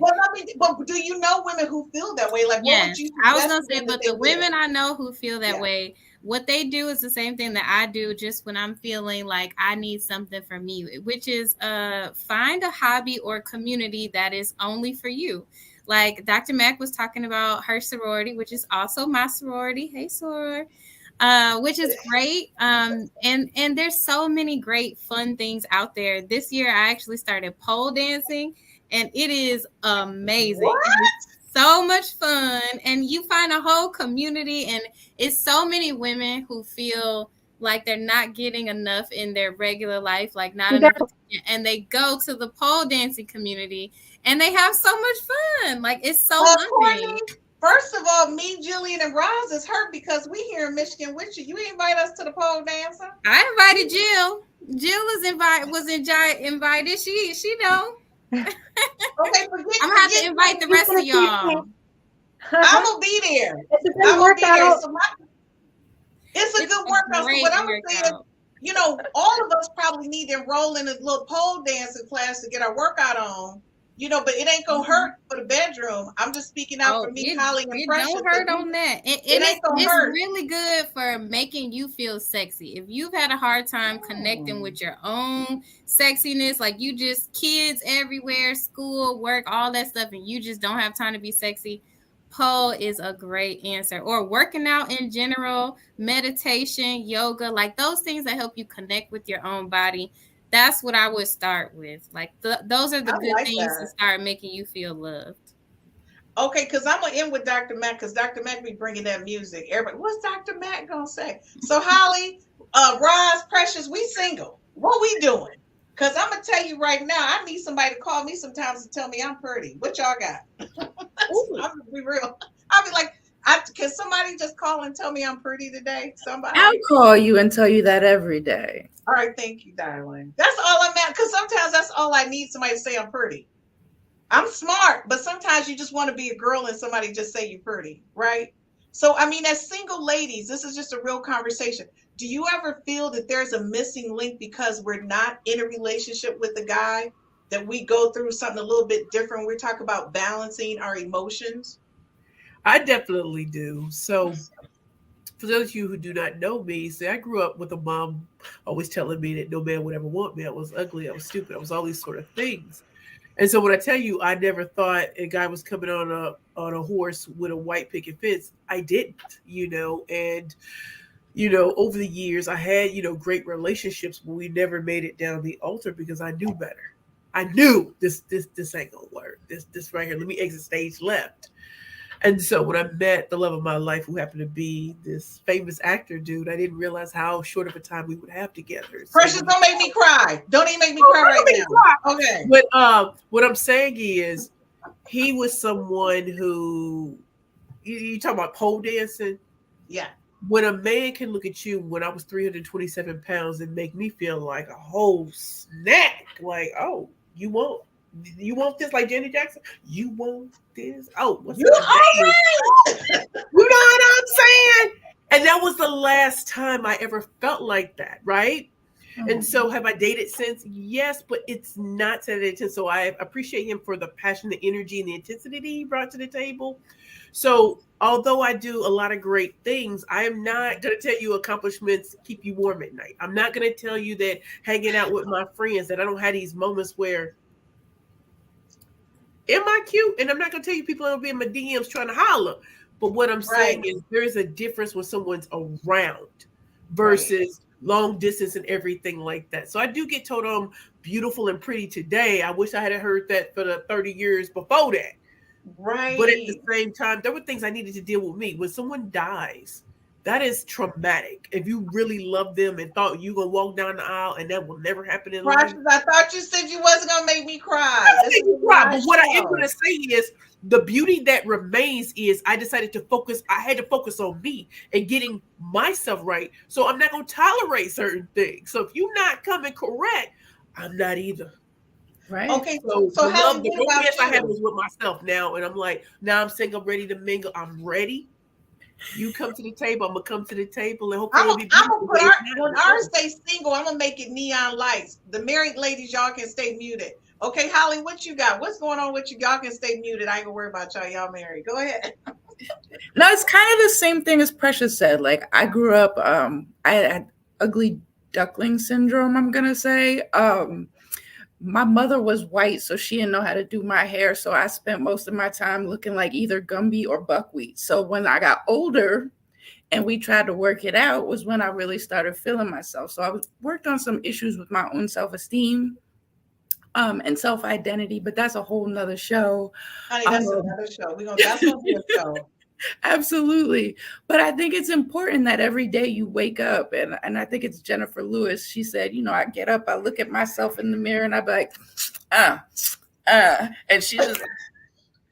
but do you know women who feel that way? Like, yes, I was gonna say, but the women I know who feel that way, what they do is the same thing that I do just when I'm feeling like I need something from you, which is find a hobby or community that is only for you. Like Dr. Mac was talking about her sorority, which is also my sorority. Hey, soror. Which is great. And there's so many great fun things out there. This year I actually started pole dancing and it is amazing. So much fun, and you find a whole community, and it's so many women who feel like they're not getting enough in their regular life, like not enough, and they go to the pole dancing community and they have so much fun. Like it's so fun. First of all, me, Jillian, and Roz is hurt because we here in Michigan with you. You invite us to the pole dancer. I invited Jill. Jill was invited. She know. Okay, I'm gonna have to invite the rest of y'all. I'm gonna be there. It's a good workout. It's a good workout. So what I'm saying, all of us probably need to enroll in a little pole dancing class to get our workout on. But it ain't gonna hurt for the bedroom. I'm just speaking out for me, Holly, and Precious. Don't hurt on that. It's really good for making you feel sexy. If you've had a hard time connecting with your own sexiness, like you just kids everywhere, school, work, all that stuff, and you just don't have time to be sexy, pole is a great answer. Or working out in general, meditation, yoga, like those things that help you connect with your own body. That's what I would start with. Like those are the good things to start making you feel loved. Okay, because I'm gonna end with Dr. Matt, because Dr. Matt be bringing that music. Everybody, what's Dr. Matt gonna say? So Holly, Roz, Precious, we single. What we doing? Because I'm gonna tell you right now, I need somebody to call me sometimes to tell me I'm pretty. What y'all got? I'm gonna be real. I'll be like, can somebody just call and tell me I'm pretty today? Somebody. I'll call you and tell you that every day. All right, thank you, darling. That's all I'm at, because sometimes that's all I need, somebody to say I'm pretty. I'm smart, but sometimes you just want to be a girl and somebody just say you're pretty, right? So, I mean, as single ladies, this is just a real conversation. Do you ever feel that there's a missing link because we're not in a relationship with a guy, that we go through something a little bit different? We talk about balancing our emotions. I definitely do. So for those of you who do not know me, see, I grew up with a mom always telling me that no man would ever want me. I was ugly. I was stupid. I was all these sort of things. And so when I tell you, I never thought a guy was coming on a horse with a white picket fence. I didn't, and, over the years I had, great relationships, but we never made it down the altar because I knew better. I knew this ain't gonna work. This right here, let me exit stage left. And so when I met the love of my life, who happened to be this famous actor dude, I didn't realize how short of a time we would have together. Precious, don't make me cry. Don't even make me cry right now. Okay. But what I'm saying is, he was someone who, you talk about pole dancing. Yeah. When a man can look at you when I was 327 pounds and make me feel like a whole snack, like, oh, you want this, like Janet Jackson? You want this? Oh, what's you all right? You know what I'm saying? And that was the last time I ever felt like that, right? Mm-hmm. And so have I dated since? Yes, but it's not to that intent. So I appreciate him for the passion, the energy, and the intensity that he brought to the table. So although I do a lot of great things, I am not going to tell you accomplishments keep you warm at night. I'm not going to tell you that hanging out with my friends, that I don't have these moments where, am I cute? And I'm not going to tell you people will be in my DMs trying to holler. But what I'm saying is there's a difference when someone's around versus long distance and everything like that. So I do get told I'm beautiful and pretty today. I wish I had heard that for the 30 years before that. Right. But at the same time, there were things I needed to deal with me. When someone dies, that is traumatic. If you really love them and thought you gonna walk down the aisle and that will never happen in life. I thought you said you wasn't gonna make me cry. But what I am gonna say is the beauty that remains is I decided to focus. I had to focus on me and getting myself right. So I'm not gonna tolerate certain things. So if you're not coming correct, I'm not either. Right. Okay. So how the romance I have is with myself now, and I'm like, now I'm single, ready to mingle. I'm ready. You come to the table, I'm gonna come to the table, and hopefully I'm gonna put when ours stay single, I'm gonna make it neon lights. The married ladies, y'all can stay muted. Okay, Holly, what you got? What's going on with you? Y'all can stay muted. I ain't gonna worry about y'all. Y'all married. Go ahead. No, it's kind of the same thing as Precious said. Like I grew up, I had ugly duckling syndrome, I'm gonna say. My mother was white, so she didn't know how to do my hair. So I spent most of my time looking like either Gumby or buckwheat. So when I got older and we tried to work it out was when I really started feeling myself. So I worked on some issues with my own self-esteem and self-identity, but that's a whole nother show. Honey, that's another show. That's gonna be a show. Absolutely. But I think it's important that every day you wake up, and I think it's Jennifer Lewis. She said, I get up, I look at myself in the mirror and I be like, and she just,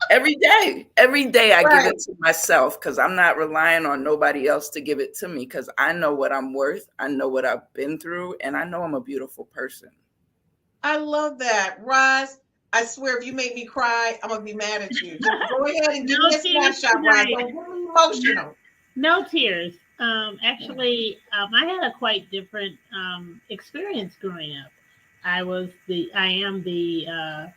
every day I give it to myself because I'm not relying on nobody else to give it to me because I know what I'm worth. I know what I've been through, and I know I'm a beautiful person. I love that. Roz, I swear, if you make me cry, I'm gonna be mad at you. Just go ahead and give me a snapshot, Roz. Don't get me emotional. No tears. Actually, I had a quite different experience growing up. I am the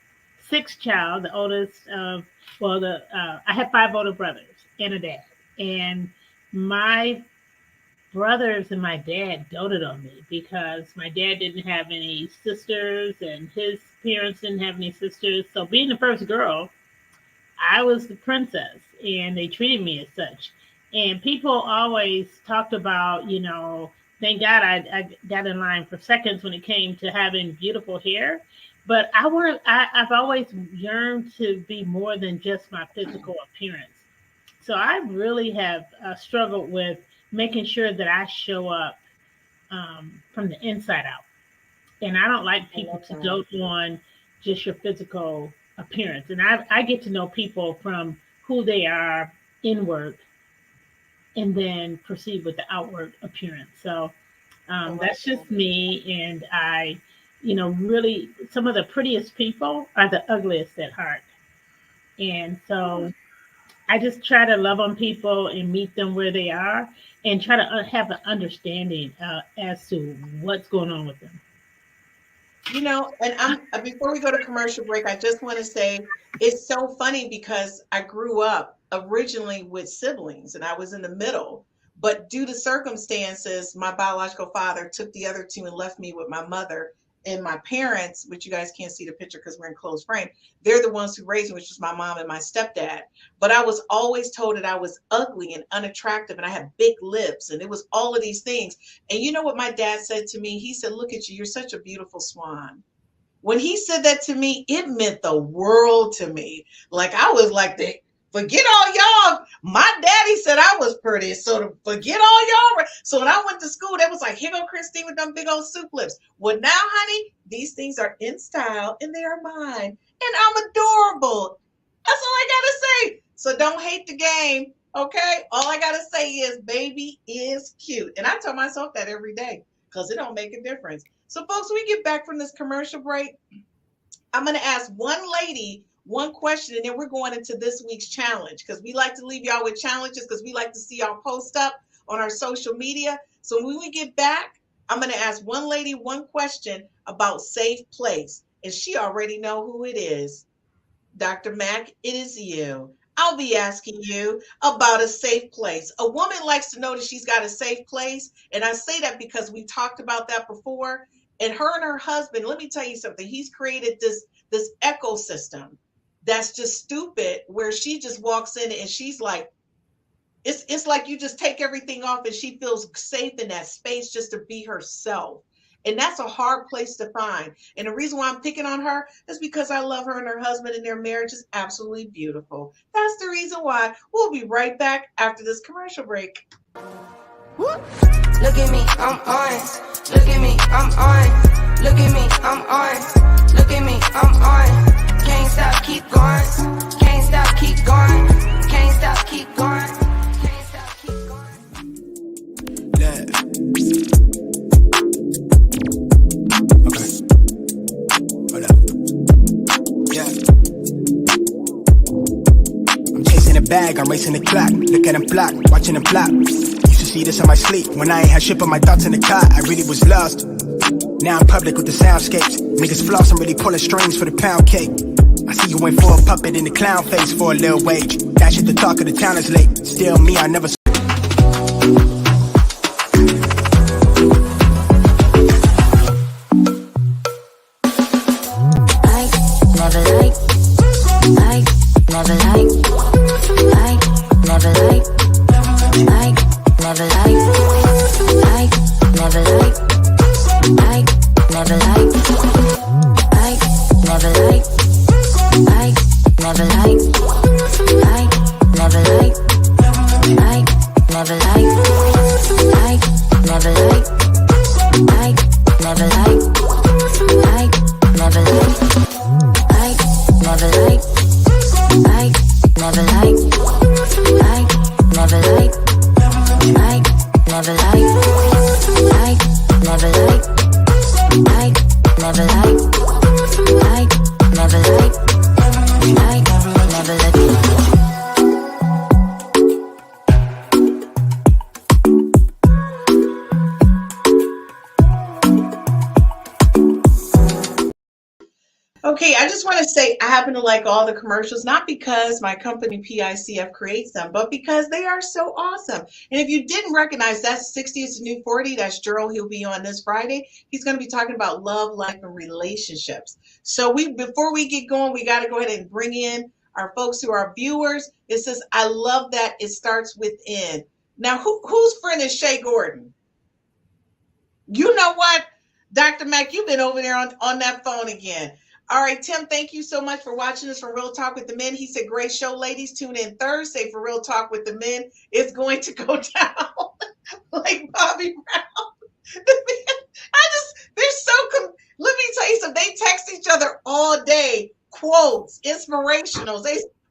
sixth child, the oldest of. I had 5 older brothers and a dad, and my brothers and my dad doted on me because my dad didn't have any sisters and his parents didn't have any sisters. So being the first girl, I was the princess, and they treated me as such. And people always talked about, thank God I got in line for seconds when it came to having beautiful hair. But I've always yearned to be more than just my physical appearance. So I really have struggled with making sure that I show up from the inside out. And I don't like people to dote on just your physical appearance. And I get to know people from who they are inward and then proceed with the outward appearance. So that's just me. And I, really, some of the prettiest people are the ugliest at heart. And so I just try to love on people and meet them where they are and try to have an understanding as to what's going on with them. And before we go to commercial break, I just want to say it's so funny because I grew up originally with siblings and I was in the middle, but due to circumstances, my biological father took the other two and left me with my mother. And my parents, which you guys can't see the picture because we're in closed frame, they're the ones who raised me, which was my mom and my stepdad. But I was always told that I was ugly and unattractive and I had big lips and it was all of these things. And you know what my dad said to me? He said, look at you, you're such a beautiful swan. When he said that to me, it meant the world to me. Like I was like, forget all y'all. My daddy said I was pretty, so forget all y'all. So when I went to school, they was like, here go Christine with them big old soup lips. Well, now, honey, these things are in style and they are mine. And I'm adorable. That's all I got to say. So don't hate the game, okay? All I got to say is baby is cute. And I tell myself that every day because it don't make a difference. So, folks, when we get back from this commercial break, I'm going to ask one lady one question, and then we're going into this week's challenge because we like to leave y'all with challenges because we like to see y'all post up on our social media. So when we get back, I'm going to ask one lady one question about safe place, and she already know who it is. Dr. Mack, it is you. I'll be asking you about a safe place. A woman likes to know that she's got a safe place, and I say that because we talked about that before. And her and her husband, let me tell you something. He's created this ecosystem that's just stupid, where she just walks in and she's like, it's like you just take everything off and she feels safe in that space just to be herself. And that's a hard place to find. And the reason why I'm picking on her is because I love her and her husband, and their marriage is absolutely beautiful. That's the reason why. We'll be right back after this commercial break. Look at me, I'm on. Look at me, I'm on. Look at me, I'm on. Look at me, I'm on. Can't stop, keep going. Can't stop, keep going. Can't stop, keep going. Can't stop, keep going. Yeah. Okay. Hold up. Yeah. I'm chasing the bag, I'm racing the clock. Look at them block, watching them flop. Used to see this in my sleep when I ain't had shit but my thoughts in the car. I really was lost. Now I'm public with the soundscapes. Niggas floss, I'm really pulling strings for the pound cake. I see you went for a puppet in the clown face for a little wage. That shit, the talk of the town is late. Still me, I never. Okay, I just want to say I happen to like all the commercials, not because my company PICF creates them, but because they are so awesome. And if you didn't recognize, that's 60 is the new 40. That's Gerald. He'll be on this Friday. He's going to be talking about love, life, and relationships. So before we get going, we got to go ahead and bring in our folks who are viewers. It says, I love that it starts within. Now, whose friend is Shay Gordon? You know what, Dr. Mack, you've been over there on that phone again. All right, Tim, thank you so much for watching us from Real Talk with the Men. He said, great show, ladies. Tune in Thursday for Real Talk with the Men. It's going to go down like Bobby Brown. They're so, let me tell you something. They text each other all day, quotes, inspirationals.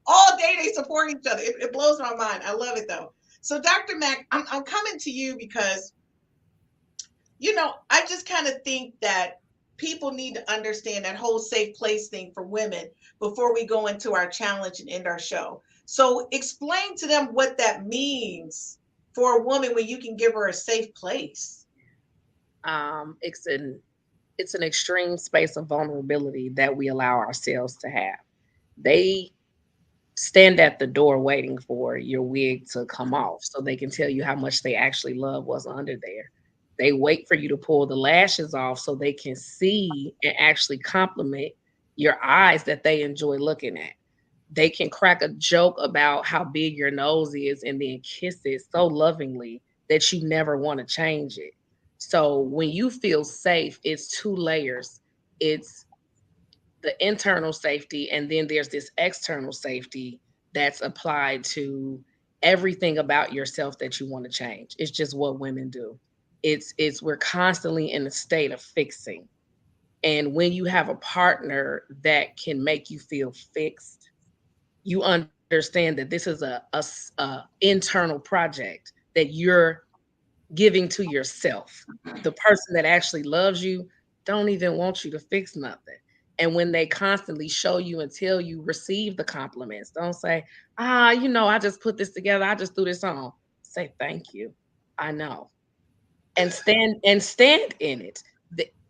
All day they support each other. It blows my mind. I love it though. So Dr. Mack, I'm coming to you because, I just kind of think that people need to understand that whole safe place thing for women before we go into our challenge and end our show. So explain to them what that means for a woman when you can give her a safe place. It's an extreme space of vulnerability that we allow ourselves to have. They stand at the door waiting for your wig to come off so they can tell you how much they actually love what's under there. They wait for you to pull the lashes off so they can see and actually compliment your eyes that they enjoy looking at. They can crack a joke about how big your nose is and then kiss it so lovingly that you never want to change it. So when you feel safe, it's two layers. It's the internal safety, and then there's this external safety that's applied to everything about yourself that you want to change. It's just what women do. We're constantly in a state of fixing. And when you have a partner that can make you feel fixed, you understand that this is a internal project that you're giving to yourself. The person that actually loves you don't even want you to fix nothing. And when they constantly show you and tell you, receive the compliments. Don't say, I just put this together. I just threw this on. Say, thank you. I know. And stand in it.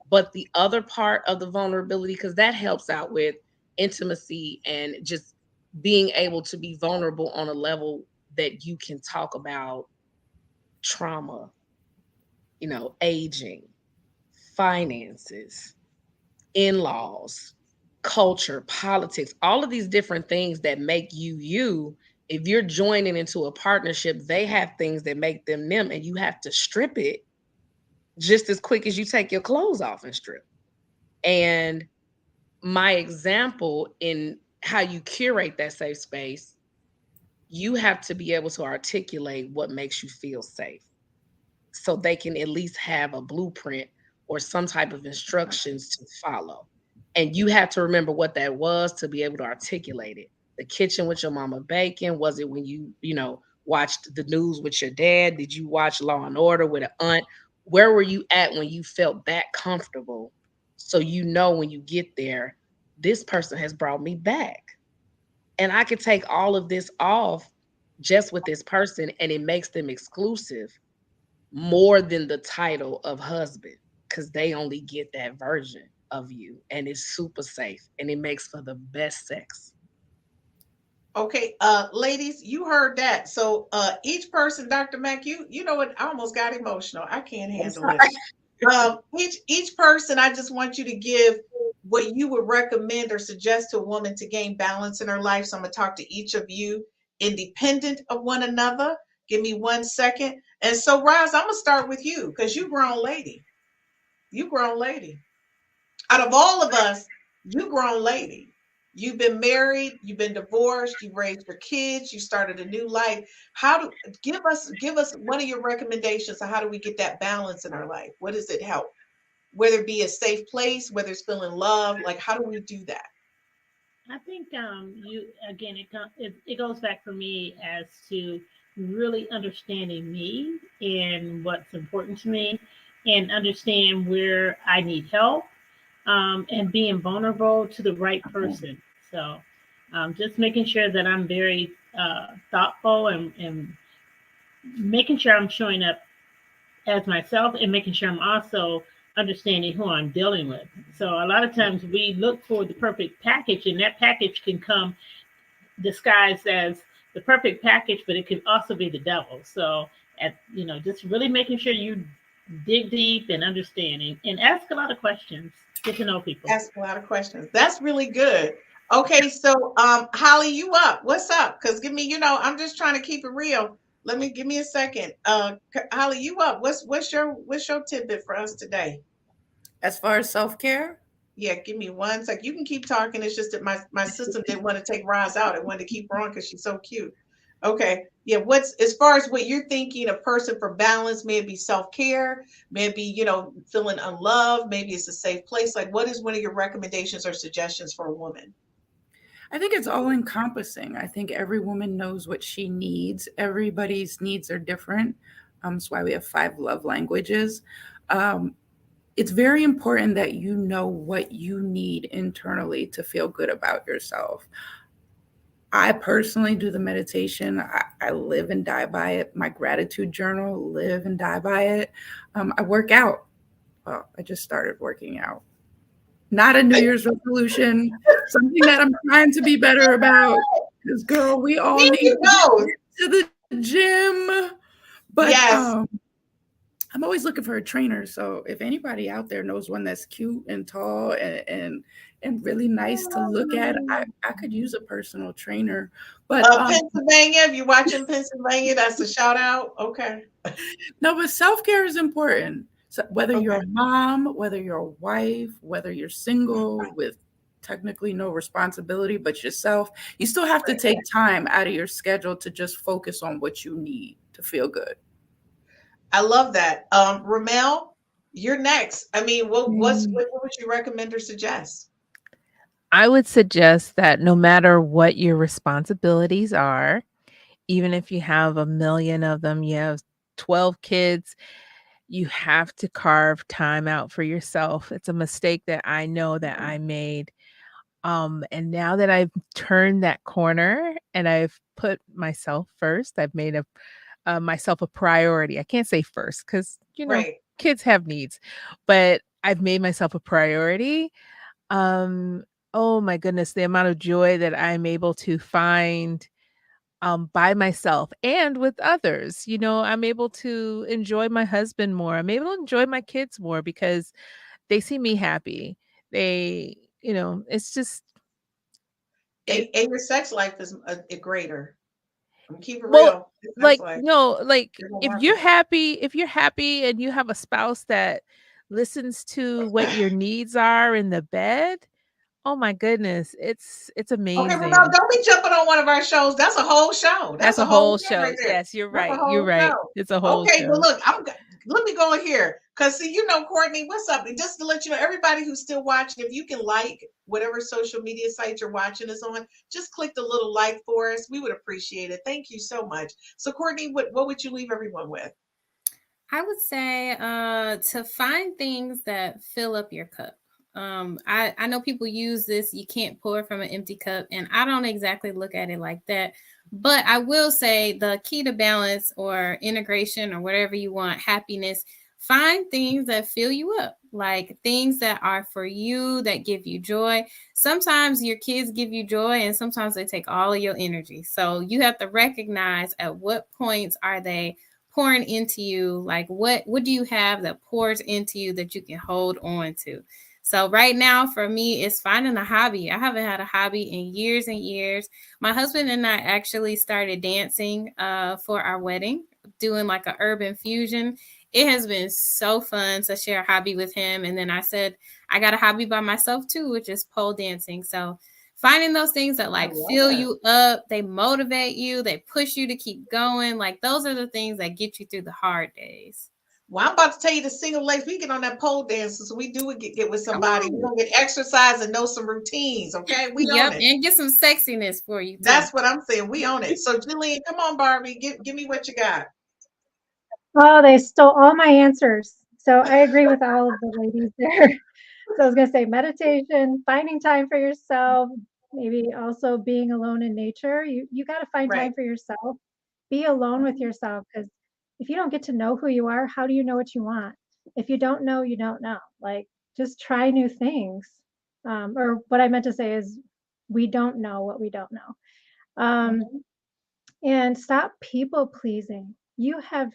But the other part of the vulnerability, because that helps out with intimacy and just being able to be vulnerable on a level that you can talk about trauma, aging, finances, in-laws, culture, politics, all of these different things that make you you. If you're joining into a partnership, they have things that make them them, and you have to strip it just as quick as you take your clothes off and strip. And my example in how you curate that safe space, you have to be able to articulate what makes you feel safe so they can at least have a blueprint or some type of instructions to follow. And you have to remember what that was to be able to articulate it. The kitchen with your mama baking, was it when you watched the news with your dad? Did you watch Law and Order with an aunt? Where were you at when you felt that comfortable? So when you get there, this person has brought me back. And I could take all of this off just with this person, and it makes them exclusive more than the title of husband, because they only get that version of you, and it's super safe, and it makes for the best sex. Okay, ladies, you heard that. So each person, Dr. Mack, you know what? I almost got emotional. I can't handle it. Each person, I just want you to give what you would recommend or suggest to a woman to gain balance in her life. So I'm going to talk to each of you independent of one another. Give me 1 second. And so, Roz, I'm going to start with you because you grown lady. You grown lady. Out of all of us, you grown lady. You've been married, you've been divorced, you've raised your kids, you started a new life. Give us one of your recommendations on how do we get that balance in our life? What does it help? Whether it be a safe place, whether it's feeling love, like how do we do that? I think it goes back for me as to really understanding me and what's important to me, and understand where I need help, and being vulnerable to the right person. So just making sure that I'm very thoughtful and making sure I'm showing up as myself, and making sure I'm also understanding who I'm dealing with. So a lot of times we look for the perfect package, and that package can come disguised as the perfect package, but it can also be the devil. So just really making sure you dig deep and understanding, and ask a lot of questions. Get to know people. Ask a lot of questions. That's really good. Okay, so Holly, you up? What's up? Because give me, I'm just trying to keep it real. Give me a second. Holly, you up? What's your tidbit for us today? As far as self-care, Yeah, give me one sec. You can keep talking. It's just that my system didn't want to take Roz out. It wanted to keep her on because she's so cute. Okay. Yeah. What's as far as what you're thinking, a person for balance, maybe self-care, maybe, feeling unloved, maybe it's a safe place. Like, what is one of your recommendations or suggestions for a woman? I think it's all encompassing. I think every woman knows what she needs. Everybody's needs are different. That's why we have 5 love languages. It's very important that you know what you need internally to feel good about yourself. I personally do the meditation. I live and die by it. My gratitude journal, live and die by it. I work out. Well, I just started working out. Not a New Year's resolution, something that I'm trying to be better about. Because, girl, we all need to go to the gym. But yes. I'm always looking for a trainer. So if anybody out there knows one that's cute and tall and really nice to look at, I could use a personal trainer. But Pennsylvania, if you're watching Pennsylvania, that's a shout out. Okay. No, but self-care is important. So whether you're a mom, whether you're a wife, whether you're single with technically no responsibility but yourself, you still have to take time out of your schedule to just focus on what you need to feel good. I love that. Rhumel, you're next. I mean, what would you recommend or suggest? I would suggest that no matter what your responsibilities are, even if you have a million of them, you have 12 kids, you have to carve time out for yourself. It's a mistake that I know that I made. And now that I've turned that corner and I've put myself first, I've made myself a priority. I can't say first because, kids have needs, but I've made myself a priority. Oh my goodness, the amount of joy that I'm able to find by myself and with others. I'm able to enjoy my husband more. I'm able to enjoy my kids more because they see me happy. It's just. And your sex life is greater. I'm keep it Well, real. If you're happy and you have a spouse that listens to what your needs are in the bed, oh my goodness, it's amazing. Okay, well, don't be jumping on one of our shows. That's a whole show. That's a whole show. Right there. Yes, you're right. You're right. Show. It's a whole show. Okay, well, look, let me go in here. Because, see, Courtney, what's up? And just to let you know, everybody who's still watching, if you can like whatever social media site you're watching us on, just click the little like for us. We would appreciate it. Thank you so much. So, Courtney, what would you leave everyone with? I would say to find things that fill up your cup. I know people use this, you can't pour from an empty cup, and I don't exactly look at it like that. But I will say the key to balance or integration or whatever you want, happiness, find things that fill you up, like things that are for you, that give you joy. Sometimes your kids give you joy and sometimes they take all of your energy. So you have to recognize at what points are they pouring into you, like what do you have that pours into you that you can hold on to. So right now for me, it's finding a hobby. I haven't had a hobby in years and years. My husband and I actually started dancing for our wedding, doing like an urban fusion. It has been so fun to share a hobby with him. And then I said, I got a hobby by myself too, which is pole dancing. So finding those things that fill you up, they motivate you, they push you to keep going. Like those are the things that get you through the hard days. Well, I'm about to tell you the single ladies, we get on that pole dance, so we do get with somebody. We're going to get exercise and know some routines, okay? We own it. And get some sexiness for you, too. That's what I'm saying. We own it. So, Jillian, come on, Barbie. Give me what you got. Oh, they stole all my answers. So I agree with all of the ladies there. So I was going to say meditation, finding time for yourself, maybe also being alone in nature. You got to find time for yourself. Be alone with yourself, because if you don't get to know who you are, how do you know what you want? If you don't know, you don't know. Like, just try new things. Or what I meant to say is we don't know what we don't know. And stop people pleasing. You have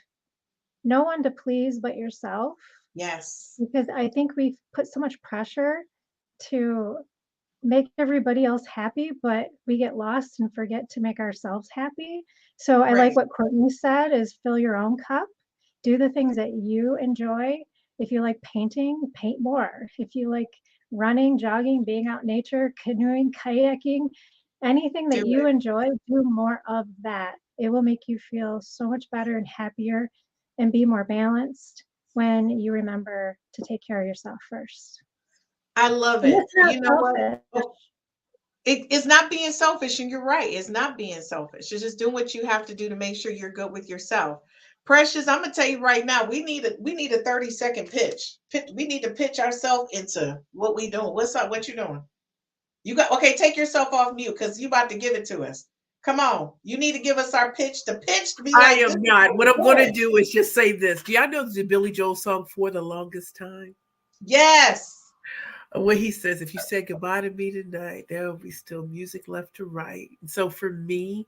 no one to please but yourself. Yes. Because I think we've put so much pressure to make everybody else happy, but we get lost and forget to make ourselves happy. So I like Right. what Courtney said is fill your own cup, do the things that you enjoy. If you like painting, paint more. If you like running, jogging, being out in nature, canoeing, kayaking, anything Do that you it. enjoy, do more of that. It will make you feel so much better and happier and be more balanced when you remember to take care of yourself first. I love And it. it's not You know what? selfish. It's not being selfish, and you're right. It's not being selfish. It's just doing what you have to do to make sure you're good with yourself. Precious, I'm gonna tell you right now, we need a 30-second pitch. We need to pitch ourselves into what we doing. What's up? What you doing? You got okay, take yourself off mute because you about to give it to us. Come on. You need to give us our pitch. The pitch to be I like this am is not. What I'm going to good. do is just say this. Do y'all know the Billy Joel song For the Longest Time? Yes. Where he says, if you say goodbye to me tonight, there will be still music left to write. And so for me,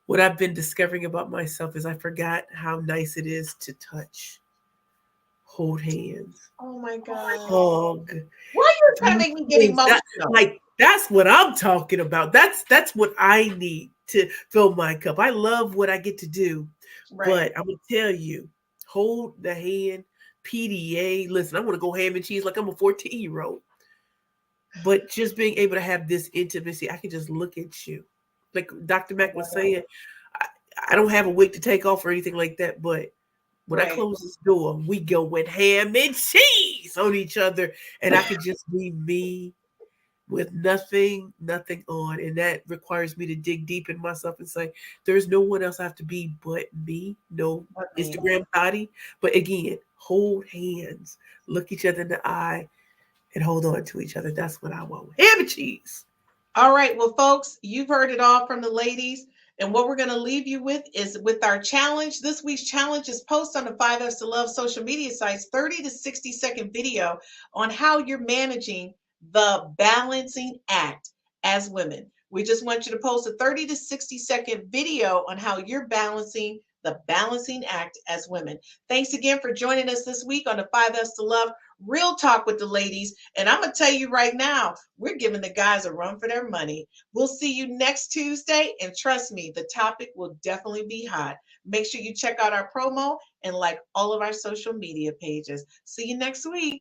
what I've been discovering about myself is I forgot how nice it is to touch, hold hands, Oh my God. hug. Why are you trying to make me get emotional? That's what I'm talking about. That's what I need to fill my cup. I love what I get to do, Right. but I'm gonna tell you, hold the hand, PDA. Listen, I want to go ham and cheese like I'm a 14-year-old. But just being able to have this intimacy, I can just look at you. Like Dr. Mack was saying, I don't have a wig to take off or anything like that, but when I Right. close this door, we go with ham and cheese on each other, and I can just be me with nothing on. And that requires me to dig deep in myself and say, there's no one else I have to be but me. No But me. Instagram body. But again, hold hands, look each other in the eye, and hold on to each other. That's what I want. Ham and cheese. All right. Well, folks, you've heard it all from the ladies. And what we're going to leave you with is with our challenge. This week's challenge is post on the 5Fs to Love social media sites 30 to 60-second video on how you're managing the balancing act as women. We just want you to post a 30 to 60-second video on how you're balancing the balancing act as women. Thanks again for joining us this week on the 5Fs to Love Real Talk with the ladies. And I'm going to tell you right now, we're giving the guys a run for their money. We'll see you next Tuesday. And trust me, the topic will definitely be hot. Make sure you check out our promo and like all of our social media pages. See you next week.